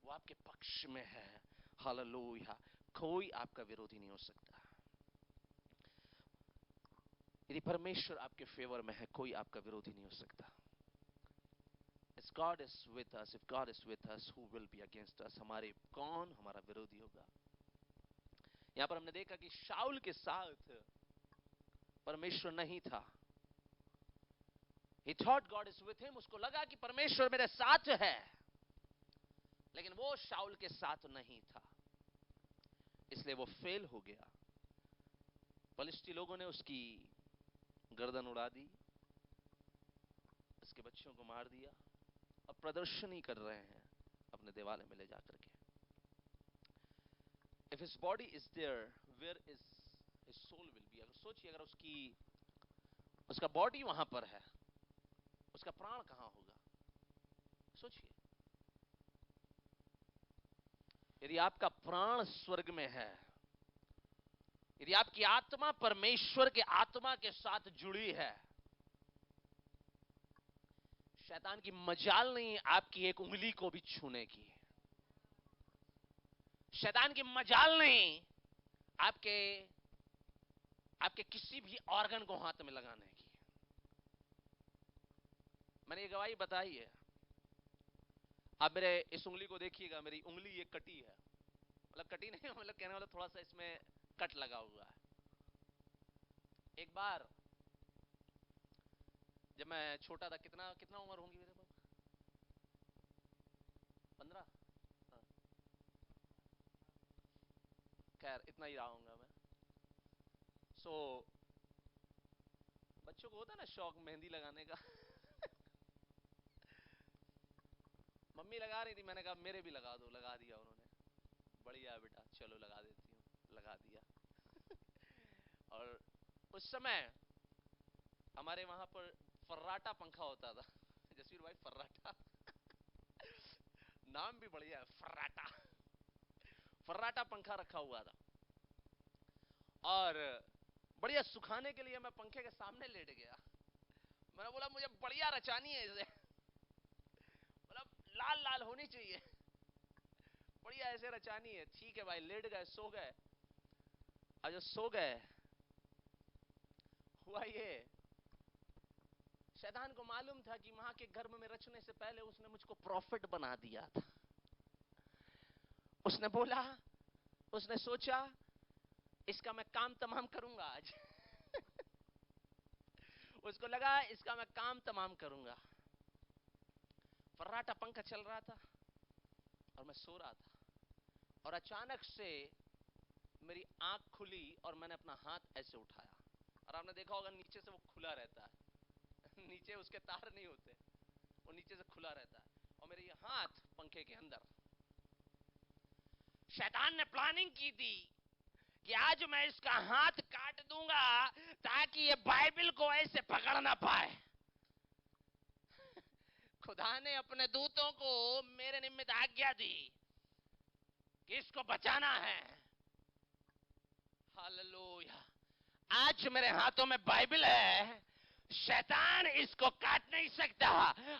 वो आपके पक्ष में है, हालेलुया, कोई आपका विरोधी नहीं हो सकता। यदि परमेश्वर आपके फेवर में है, कोई आपका विरोधी नहीं हो सकता। If God is with us, if God is with us, who will be against us? कौन हमारा विरोधी होगा? यहां पर हमने देखा कि शाऊल के साथ परमेश्वर नहीं था। He thought God is with him, उसको लगा कि परमेश्वर मेरे साथ है, लेकिन वो शाऊल के साथ नहीं था, इसलिए वो फेल हो गया। फलिस्ती लोगों ने उसकी गर्दन उड़ा दी, उसके बच्चों को मार दिया, अब प्रदर्शनी कर रहे हैं अपने देवालय में ले जाकर के। If his body is there, where is his soul will be? अगर सोचिए, अगर उसका बॉडी वहां पर है, उसका प्राण कहां होगा? सोचिए, यदि आपका प्राण स्वर्ग में है, यदि आपकी आत्मा परमेश्वर के आत्मा के साथ जुड़ी है, शैतान की मजाल नहीं आपकी एक उंगली को भी छूने की, शैतान की मजाल नहीं आपके किसी भी ऑर्गन को हाथ में लगाने की। मैंने ये गवाही बताई है, आप मेरे इस उंगली को देखिएगा, मेरी उंगली ये कटी है, मतलब कटी नहीं, मतलब कहने वाला थोड़ा सा इसमें कट लगा हुआ है। एक बार जब मैं छोटा था, कितना कितना उम्र होगी मेरे पास, 15, खैर इतना ही रहा हूंगा मैं। बच्चों को होता है ना शौक मेहंदी लगाने का। मम्मी लगा रही थी, मैंने कहा मेरे भी लगा दो, लगा दिया उन्होंने। बढ़िया बेटा, चलो लगा देती हूँ, लगा दिया। और उस समय हमारे वहां पर फर्राटा पंखा होता था। जसवीर भाई, फर्राटा। नाम भी बढ़िया है, फर्राटा। फर्राटा पंखा रखा हुआ था, और बढ़िया सुखाने के लिए मैं पंखे के सामने लेट गया। मैंने बोला मुझे बढ़िया रचानी है इसे, मतलब लाल लाल होनी चाहिए, बढ़िया ऐसे रचानी है। ठीक है भाई, लेट गए, सो गए। और जो सो गए, हुआ ये, शैतान को मालूम था कि मां के गर्भ में रचने से पहले उसने मुझको प्रॉफिट बना दिया था। उसने बोला, उसने सोचा इसका मैं काम तमाम करूंगा आज। उसको लगा इसका मैं काम तमाम करूंगा। फर्राटा पंखा चल रहा था और मैं सो रहा था, और अचानक से मेरी आंख खुली और मैंने अपना हाथ ऐसे उठाया, और आपने देखा होगा नीचे से वो खुला रहता है। नीचे उसके तार नहीं होते, वो नीचे से खुला रहता है, और मेरे ये हाथ पंखे के अंदर। शैतान ने प्लानिंग की थी कि आज मैं इसका हाथ काट दूंगा ताकि ये बाइबल को ऐसे पकड़ ना पाए। खुदा ने अपने दूतों को मेरे निमित्त आज्ञा दी कि इसको बचाना है। हालेलुया। आज मेरे हाथों में बाइबल है, शैतान इसको काट नहीं सकता।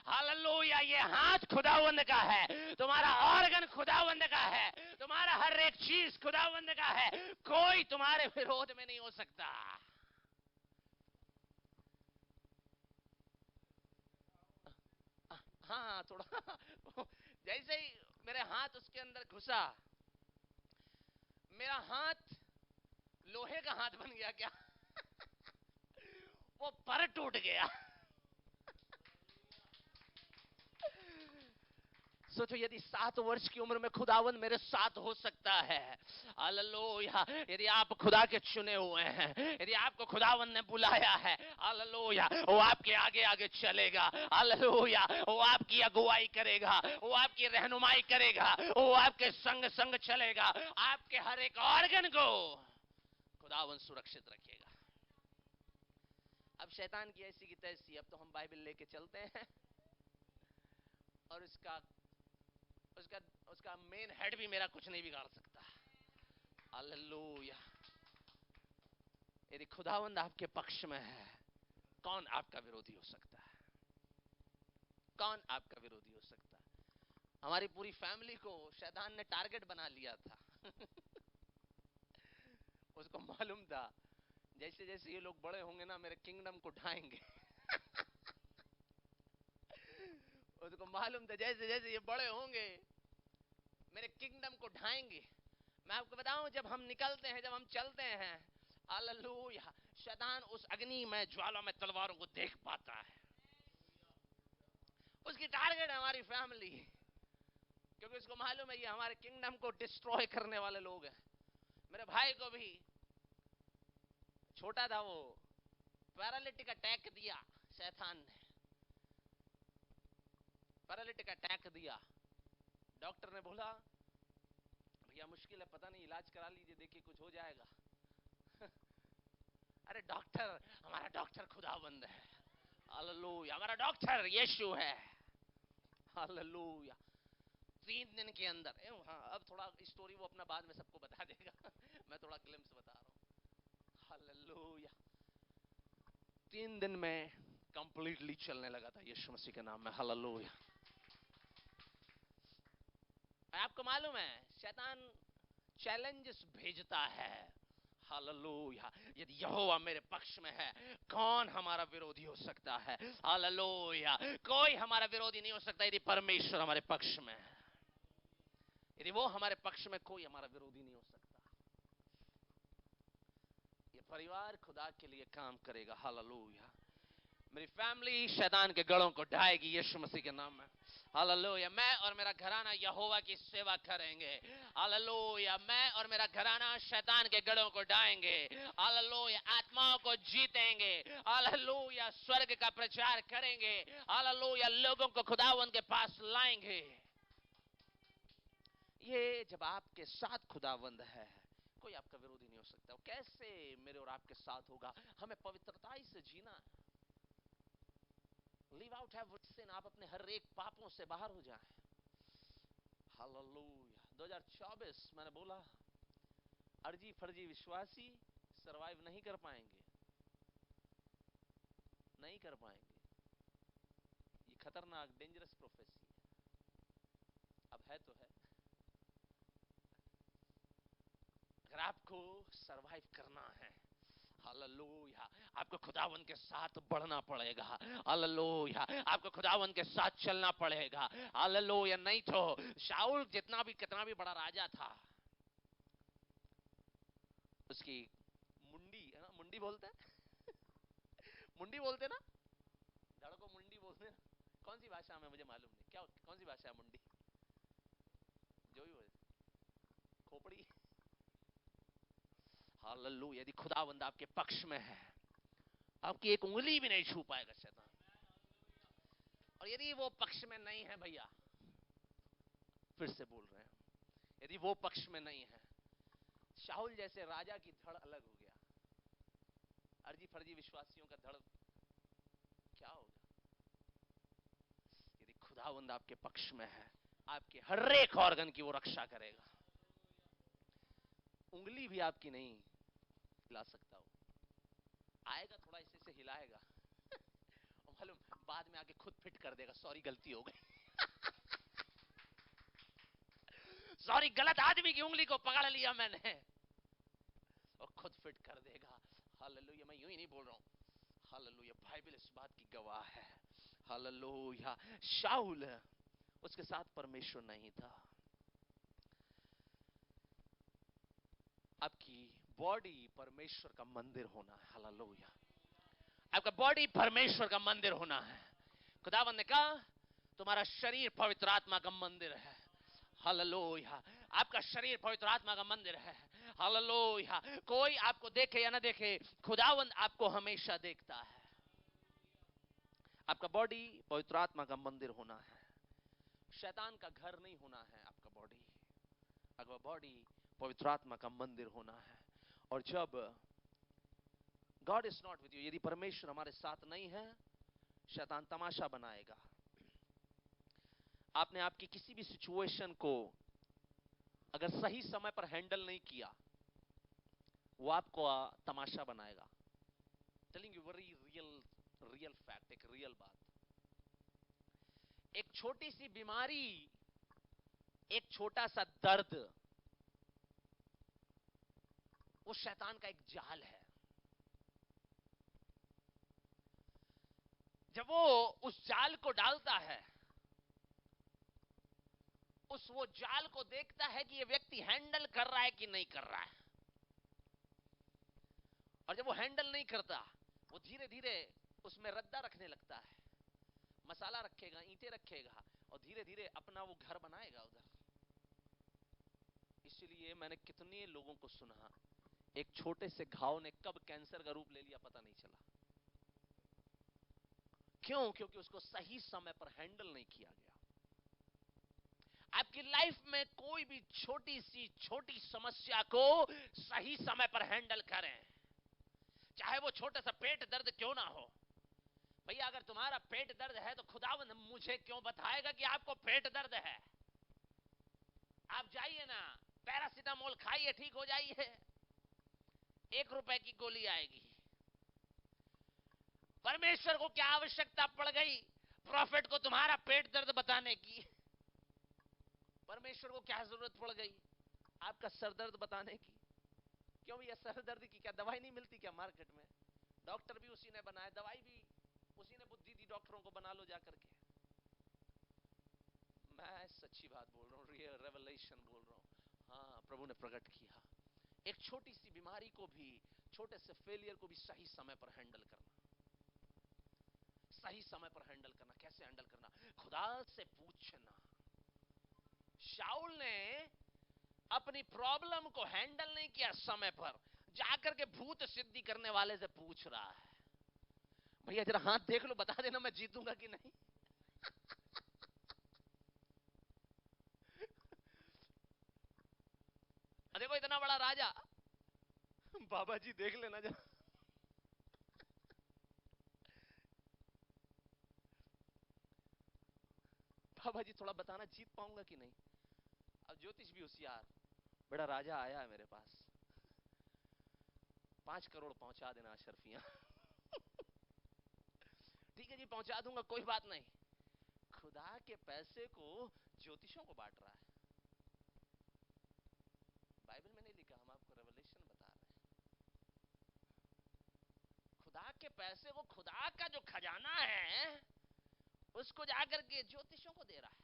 हालेलुया। ये हाथ खुदावंद का है, तुम्हारा ऑर्गन खुदावंद का है, तुम्हारा हर एक चीज खुदावंद का है, कोई तुम्हारे विरोध में नहीं हो सकता। हाँ, थोड़ा जैसे ही मेरे हाथ उसके अंदर घुसा, मेरा हाथ लोहे का हाथ बन गया क्या? वो पर टूट गया। सोचो, यदि 7 वर्ष की उम्र में खुदावंद मेरे साथ हो सकता है, हालेलुया। यदि आप खुदा के चुने हुए हैं, यदि आपको खुदावंद ने बुलाया है, हालेलुया, वो आपके आगे आगे चलेगा। हालेलुया। वो आपकी अगुवाई करेगा, वो आपकी रहनुमाई करेगा, वो आपके संग संग चलेगा, आपके हर एक ऑर्गन को खुदावंद सुरक्षित रखेगा। अब शैतान की ऐसी की तैसी, अब तो हम बाइबल लेके चलते हैं, और उसका उसका उसका मेन हेड भी मेरा कुछ नहीं बिगाड़ सकता। हालेलुया। यदि खुदावंद आपके पक्ष में है, कौन आपका विरोधी हो सकता है? कौन आपका विरोधी हो सकता है? हमारी पूरी फैमिली को शैतान ने टारगेट बना लिया था। उसको मालूम था जैसे जैसे ये लोग बड़े होंगे ना, मेरे किंगडम को ढाएंगे। उसको मालूम था जैसे जैसे ये बड़े होंगे, मेरे किंगडम को ढाएंगे। मैं आपको बताऊं, जब हम निकलते हैं, जब हम चलते हैं, हालेलुया, शैतान उस अग्नि में, ज्वाला में तलवारों को देख पाता है। उसकी टारगेट है हमारी फैमिली, क्योंकि उसको मालूम है ये हमारे किंगडम को डिस्ट्रॉय करने वाले लोग हैं। मेरे भाई को भी, छोटा था वो, पैरालिटिक अटैक दिया शैतान ने, पैरालिटिक अटैक दिया। डॉक्टर ने बोला भैया मुश्किल है, पता नहीं, इलाज करा लीजिए, देखिए कुछ हो जाएगा। अरे डॉक्टर, हमारा डॉक्टर खुदाबंद है। हालेलुया। हमारा डॉक्टर यीशु है। हालेलुया। 3 दिन के अंदर, हाँ, अब थोड़ा स्टोरी वो अपना बाद में सबको बता देगा। मैं थोड़ा ग्लिम्स बता रहा हूँ। हालेलुया। 3 दिन में कंप्लीटली चलने लगा था यीशु मसीह के नाम में। हालेलुया। आपको मालूम है शैतान चैलेंजेस भेजता है। हालेलुया। यदि यहोवा मेरे पक्ष में है, कौन हमारा विरोधी हो सकता है? हालेलुया। कोई हमारा विरोधी नहीं हो सकता यदि परमेश्वर हमारे पक्ष में है। यदि वो हमारे पक्ष में, कोई हमारा विरोधी नहीं हो सकता। ये परिवार खुदा के लिए काम करेगा। हालेलुया। मेरी फैमिली शैतान के गढ़ों को ढाएगी यीशु मसीह के नाम में। हालेलुया। मैं और मेरा घराना यहोवा की सेवा करेंगे। हालेलुया। मैं और मेरा घराना शैतान के गढ़ों को ढाएंगे। हालेलुया। आत्माओं को जीतेंगे। हालेलुया। स्वर्ग का प्रचार करेंगे। हालेलुया। लोगों को खुदावंद के पास लाएंगे। ये जब आपके साथ खुदावंद है, कोई आपका विरोधी नहीं हो सकता। कैसे मेरे और आपके साथ होगा? हमें पवित्रताई से जीना है। Live out every sin। आप अपने हर एक पापों से बाहर हो जाएं। हालेलुया। 2024 मैंने बोला, अर्जी फर्जी विश्वासी सरवाइव नहीं कर पाएंगे, नहीं कर पाएंगे। ये खतरनाक डेंजरस प्रोफेसी है। अब है तो है। अगर आपको सरवाइव करना है, हालेलुया, आपको खुदावन के साथ बढ़ना पड़ेगा। हालेलुया। आपको खुदावन के साथ चलना पड़ेगा। हालेलुया। नहीं तो शाऊल जितना भी कितना भी बड़ा राजा था, उसकी मुंडी है ना, मुंडी बोलते हैं मुंडी बोलते ना, धड़ को मुंडी बोलते ना। कौन सी भाषा में मुझे मालूम नहीं, क्या कौन सी भाषा है मुंडी? जो भी बोले, खोपड़ी। हालेलुया। यदि खुदावंद आपके पक्ष में है, आपकी एक उंगली भी नहीं छू पाएगा शैतान। और यदि वो पक्ष में नहीं है भैया, फिर से बोल रहे हैं, यदि वो पक्ष में नहीं है, शाऊल जैसे राजा की धड़ अलग हो गया, अर्जी फर्जी विश्वासियों का धड़ क्या होगा? यदि खुदावंद आपके पक्ष में है, आपके हर एक ऑर्गन की वो रक्षा करेगा। उंगली भी आपकी नहीं हिला सकता। वो आएगा थोड़ा इसे से हिलाएगा और मालूम बाद में आके खुद फिट कर देगा, सॉरी गलती हो गई सॉरी गलत आदमी की उंगली को पकड़ लिया मैंने, और खुद फिट कर देगा। हालेलुया। मैं यूं ही नहीं बोल रहा हूं, हालेलुया, बाइबल इस बात की गवाह है। हालेलुया। शाऊल, उसके साथ परमेश्वर नहीं था। आपकी बॉडी परमेश्वर का मंदिर होना है। हालेलुया। आपका बॉडी परमेश्वर का मंदिर होना है। खुदावंद ने कहा तुम्हारा शरीर पवित्र आत्मा का मंदिर है। हालेलुया। आपका शरीर पवित्र आत्मा का मंदिर है। हालेलुया। कोई आपको देखे या ना देखे, खुदावंद आपको हमेशा देखता है। आपका बॉडी पवित्र आत्मा का मंदिर होना है, शैतान का घर नहीं होना है। आपका बॉडी, आपका बॉडी पवित्र आत्मा का मंदिर होना है। और जब God is not with you, यदि परमेश्वर हमारे साथ नहीं है, शैतान तमाशा बनाएगा। आपने आपकी किसी भी सिचुएशन को अगर सही समय पर हैंडल नहीं किया, वो आपको तमाशा बनाएगा। Telling you very real fact, एक रियल बात। एक छोटी सी बीमारी, एक छोटा सा दर्द, वो शैतान का एक जाल है। जब वो उस जाल को डालता है, वो जाल को देखता है कि ये व्यक्ति हैंडल कर रहा है कि नहीं कर रहा है। और जब वो हैंडल नहीं करता, वो धीरे धीरे उसमें रद्दा रखने लगता है, मसाला रखेगा, ईंटें रखेगा, और धीरे धीरे अपना वो घर बनाएगा उधर। इसलिए मैंने कितने लोगों को सुना, एक छोटे से घाव ने कब कैंसर का रूप ले लिया पता नहीं चला। क्यों? क्योंकि उसको सही समय पर हैंडल नहीं किया गया। आपकी लाइफ में कोई भी छोटी समस्या को सही समय पर हैंडल करें, चाहे वो छोटा सा पेट दर्द क्यों ना हो। भैया अगर तुम्हारा पेट दर्द है तो खुदावंद मुझे क्यों बताएगा कि आपको पेट दर्द है? आप जाइए ना, पैरासीटामोल खाइए, ठीक हो जाइए, 1 रुपए की गोली आएगी। परमेश्वर को क्या आवश्यकता पड़ गई प्रॉफिट को तुम्हारा पेट दर्द बताने की? परमेश्वर को क्या जरूरत पड़ गई आपका सर दर्द बताने की? क्यों भैया, सर दर्द की क्या दवाई नहीं मिलती क्या मार्केट में? डॉक्टर भी उसी ने बनाया, दवाई भी उसी ने बुद्धि दी डॉक्टरों को, बना लो जाकर के। मैं सच्ची बात बोल रहा हूँ, रियल रेवलेशन बोल रहा हूँ। हाँ, प्रभु ने प्रकट किया। एक छोटी सी बीमारी को भी, छोटे से फेलियर को भी सही समय पर हैंडल करना, सही समय पर हैंडल करना। कैसे हैंडल करना? खुदा से पूछना। शाऊल ने अपनी प्रॉब्लम को हैंडल नहीं किया समय पर, जाकर के भूत सिद्धि करने वाले से पूछ रहा है, भैया जरा हाथ देख लो, बता देना मैं जीतूंगा कि नहीं। देखो इतना बड़ा राजा, बाबा जी देख लेना जरा। बाबा जी थोड़ा बताना जीत पाऊंगा कि नहीं। अब ज्योतिष भी होशियार, बड़ा राजा आया है मेरे पास, 5 करोड़ पहुंचा देना अशरफियां। ठीक है जी, पहुंचा दूंगा, कोई बात नहीं। खुदा के पैसे को ज्योतिषों को बांट रहा है। बाइबल में नहीं लिखा, हम आपको रेवलेशन बता रहे हैं। खुदा के पैसे को, खुदा का जो खजाना है उसको जाकर के ज्योतिषों को दे रहा है।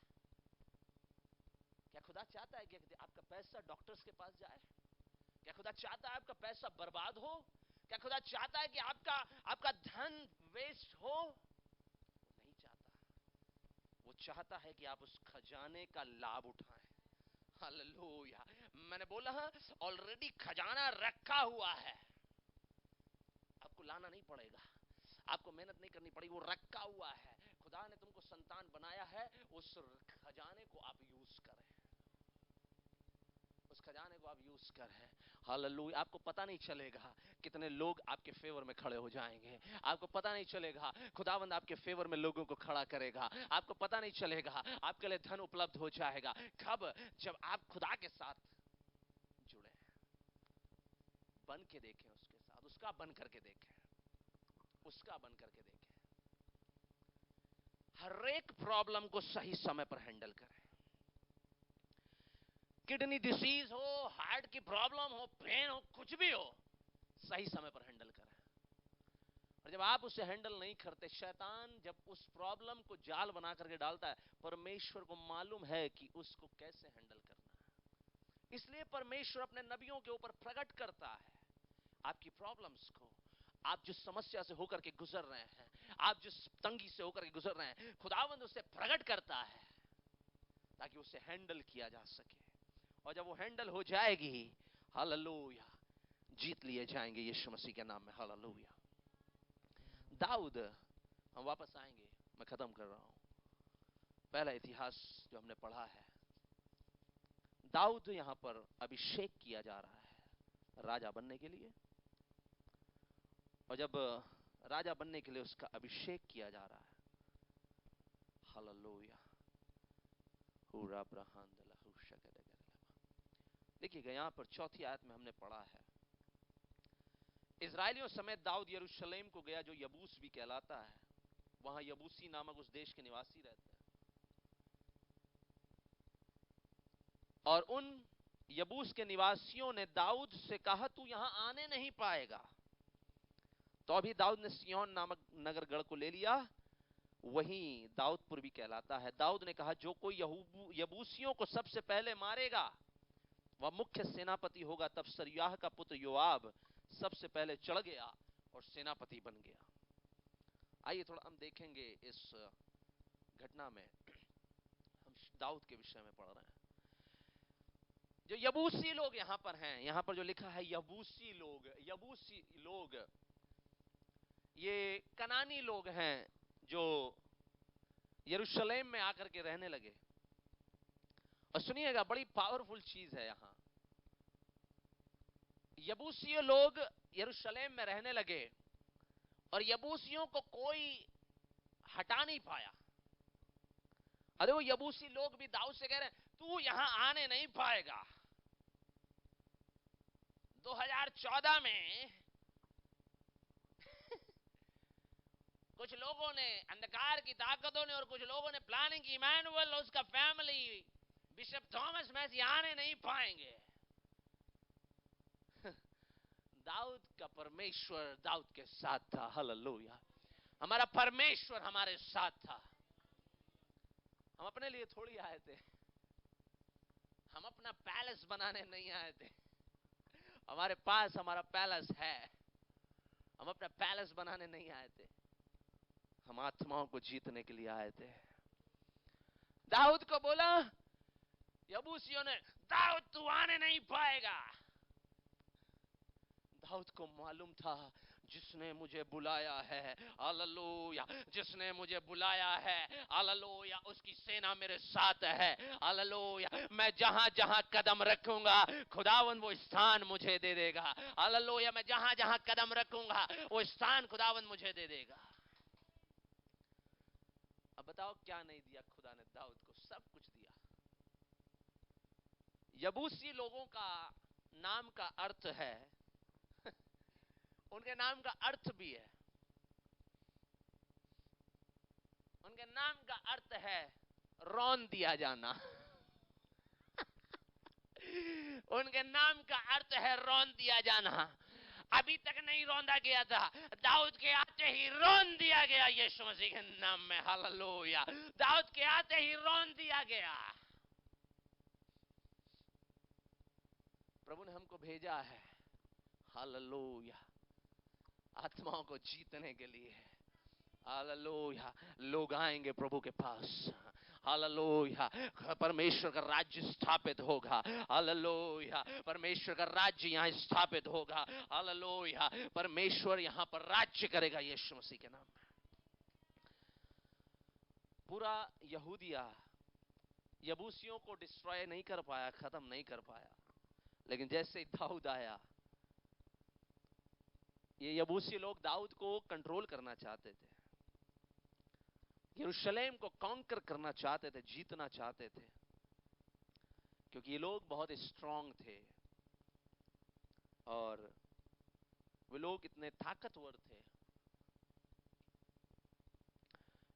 क्या खुदा चाहता है कि आपका पैसा डॉक्टर्स के पास जाए? क्या खुदा चाहता है आपका पैसा बर्बाद हो? क्या खुदा चाहता है कि आपका धन वेस्ट हो? वो नहीं चाहता। वो चाहता है कि आप उस खजाने का लाभ उठाएं। हालेलुया। मैंने बोला ऑलरेडी खजाना रखा हुआ है, आपको लाना नहीं पड़ेगा, आपको मेहनत नहीं करनी पड़ेगी, वो रखा हुआ है। खुदा ने तुमको संतान बनाया है, उस खजाने को आप यूज करें, उस खजाने को आप यूज करें। हालेलुया। आपको पता नहीं चलेगा कितने लोग आपके फेवर में खड़े हो जाएंगे, आपको पता नहीं चलेगा, खुदावंद आपके फेवर में लोगों को खड़ा करेगा, आपको पता नहीं चलेगा, आपके लिए धन उपलब्ध हो जाएगा। कब? जब आप खुदा के साथ जुड़े, बन के देखें उसके साथ, उसका बन करके देखें, उसका बन करके देखें। हर एक प्रॉब्लम को सही समय पर हैंडल करें। किडनी डिसीज हो, हार्ट की प्रॉब्लम हो, पेन हो, कुछ भी हो, सही समय पर हैंडल करें। और जब आप उसे हैंडल नहीं करते, शैतान जब उस प्रॉब्लम को जाल बना करके डालता है, परमेश्वर को मालूम है कि उसको कैसे हैंडल करना है। इसलिए परमेश्वर अपने नबियों के ऊपर प्रकट करता है आपकी प्रॉब्लम्स को। आप जिस समस्या से होकर के गुजर रहे हैं, आप जिस तंगी से होकर के गुजर रहे हैं, खुदावंद उसे प्रकट करता है ताकि उसे हैंडल किया जा सके। और जब वो हैंडल हो जाएगी, हालेलुया, जीत लिए जाएंगे यीशु मसीह के नाम में। हालेलुया। दाऊद, हम वापस आएंगे, मैं खत्म कर रहा हूं। पहला इतिहास जो हमने पढ़ा है, दाऊद यहां पर अभिषेक किया जा रहा है राजा बनने के लिए। और जब राजा बनने के लिए उसका अभिषेक किया जा रहा है, हालेलुया, देखिएगा यहां पर 4 आयत में हमने पढ़ा है, इजराइलियों समेत दाऊद यरूशलेम को गया जो यबूस भी कहलाता है। वहां यबूसी नामक उस देश के निवासी रहते हैं। और उन यबूस के निवासियों ने दाऊद से कहा, तू यहां आने नहीं पाएगा। तो अभी दाऊद ने सिय्योन नामक नगर गढ़ को ले लिया, वहीं दाऊदपुर भी कहलाता है। दाऊद ने कहा, जो कोई यबूसियों को सबसे पहले मारेगा वह मुख्य सेनापति होगा। तब सरूयाह का पुत्र योआब सबसे पहले चढ़ गया और सेनापति बन गया। आइए थोड़ा हम देखेंगे इस घटना में, हम दाऊद के विषय में पढ़ रहे हैं। जो यबूसी लोग यहां पर हैं, यहां पर जो लिखा है यबूसी लोग ये कनानी लोग हैं जो यरूशलेम में आकर के रहने लगे। और सुनिएगा, बड़ी पावरफुल चीज है यहां। यबूसी लोग यरूशलेम में रहने लगे और यबूसियों को कोई हटा नहीं पाया। अरे वो यबूसी लोग भी दाऊद से कह रहे हैं, तू यहां आने नहीं पाएगा। 2014 में कुछ लोगों ने, अंधकार की ताकतों ने और कुछ लोगों ने प्लानिंग की, इमैनुअल और उसका फैमिली, बिशप थॉमस मैसी आने नहीं पाएंगे। दाऊद का परमेश्वर दाऊद के साथ था। हालेलुया। हमारा परमेश्वर हमारे साथ था। हम अपने लिए थोड़ी आए थे, हम अपना पैलेस बनाने नहीं आए थे। हमारे पास हमारा पैलेस है, हम अपना पैलेस बनाने नहीं आए थे, हम आत्माओं को जीतने के लिए आए थे। दाऊद को बोला, यबूसियों ने, दाऊद तू आने नहीं पाएगा। दाऊद को मालूम था जिसने मुझे बुलाया है, हालेलुया, जिसने मुझे बुलाया है, हालेलुया, उसकी सेना मेरे साथ है। हालेलुया, मैं जहां जहां कदम रखूंगा खुदावन वो स्थान मुझे दे देगा। हालेलुया, मैं जहां जहां कदम रखूंगा वो स्थान खुदावन मुझे दे देगा। अब बताओ क्या नहीं दिया खुदा ने दाऊद को? सब कुछ दिया। यबूसी लोगों का नाम का अर्थ है उनके नाम का अर्थ भी है, उनके नाम का अर्थ है रौन दिया जाना। उनके नाम का अर्थ है रौन दिया जाना। अभी तक नहीं रौंदा गया था, दाऊद के आते ही रौन दिया गया यीशु मसीह के नाम में। हालेलुया, दाऊद के आते ही रौन दिया गया। प्रभु ने हमको भेजा है, हालेलुया, आत्माओं को जीतने के लिए। हालेलुया, लोग आएंगे प्रभु के पास। हालेलुया, परमेश्वर का राज्य स्थापित होगा। हालेलुया, परमेश्वर का राज्य यहाँ स्थापित होगा। हालेलुया, परमेश्वर यहाँ पर राज्य करेगा यीशु मसीह के नाम में। पूरा यहूदिया यबूसियों को डिस्ट्रॉय नहीं कर पाया, खत्म नहीं कर पाया, लेकिन जैसे ही दाऊद आया, ये यबूसी लोग दाऊद को कंट्रोल करना चाहते थे, यरूशलेम को कॉन्कर करना चाहते थे, जीतना चाहते थे, क्योंकि ये लोग बहुत स्ट्रांग थे और वे लोग इतने ताकतवर थे,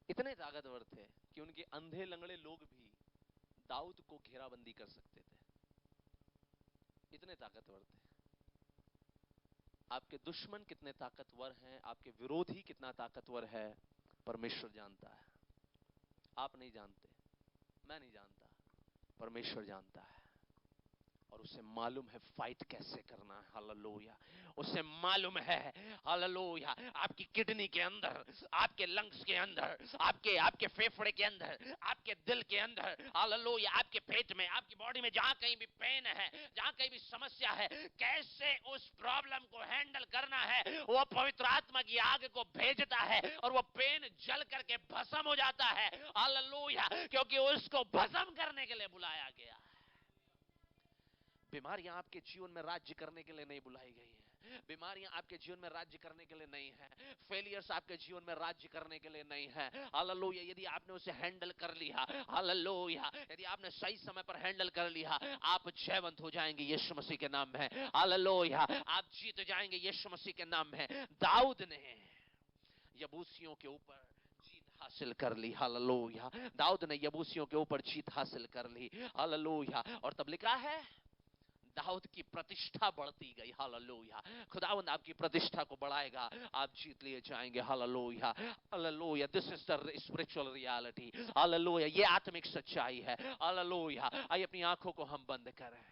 इतने ताकतवर थे कि उनके अंधे लंगड़े लोग भी दाऊद को घेराबंदी कर सकते थे। इतने ताकतवर थे। आपके दुश्मन कितने ताकतवर हैं, आपके विरोधी कितना ताकतवर है, परमेश्वर जानता है। आप नहीं जानते, मैं नहीं जानता, परमेश्वर जानता है। और उसे मालूम है फाइट कैसे करना है। हालेलुया, उसे मालूम है, हालेलुया, आपकी किडनी के अंदर, आपके लंग्स के अंदर, आपके फेफड़े के अंदर, आपके दिल के अंदर, हालेलुया, आपके पेट में, आपकी बॉडी में जहां कहीं भी पेन है, जहां कहीं भी समस्या है, कैसे उस प्रॉब्लम को हैंडल करना है, वो पवित्र आत्मा की आग को भेजता है और वो पेन जल करके भस्म हो जाता है। हालेलुया, क्योंकि उसको भस्म करने के लिए बुलाया गया है। बीमारियां आपके जीवन में राज्य करने के लिए नहीं बुलाई गई है। बीमारियां आपके जीवन में राज्य करने के लिए नहीं है। फेलियर्स आपके जीवन में राज्य करने के लिए नहीं है। हालेलुया, यदि आपने उसे हैंडल कर लिया, हालेलुया, यदि आपने सही समय पर हैंडल कर लिया, आप जयवंत हो जाएंगे यीशु मसीह के नाम में। हालेलुया, आप जीत जाएंगे यीशु मसीह के नाम में। दाऊद ने यबूसियों के ऊपर जीत हासिल कर ली। हालेलुया, दाऊद ने यबूसियों के ऊपर जीत हासिल कर ली। हालेलुया, और तब लिखा है दाऊद की प्रतिष्ठा बढ़ती गई। हालेलुया, खुदावंद आपकी प्रतिष्ठा को बढ़ाएगा, आप जीत लिए जाएंगे। Hallelujah, hallelujah, this is the spiritual reality. Hallelujah, ये आत्मिक सच्चाई है। हालेलुया, आइए अपनी आंखों को हम बंद करें।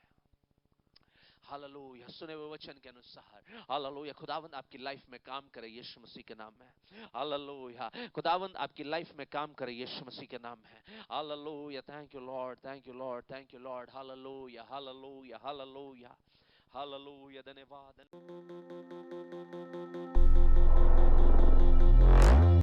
हालेलुया, सुने हुए वचन के अनुसार, हालेलुया, खुदावंद आपकी लाइफ में काम करे यीशु मसीह के नाम में। हालेलुया, खुदावंद आपकी लाइफ में काम करे यीशु मसीह के नाम में। Hallelujah, thank you Lord, thank you Lord, thank you Lord. Hallelujah, hallelujah, hallelujah, hallelujah, धन्यवाद।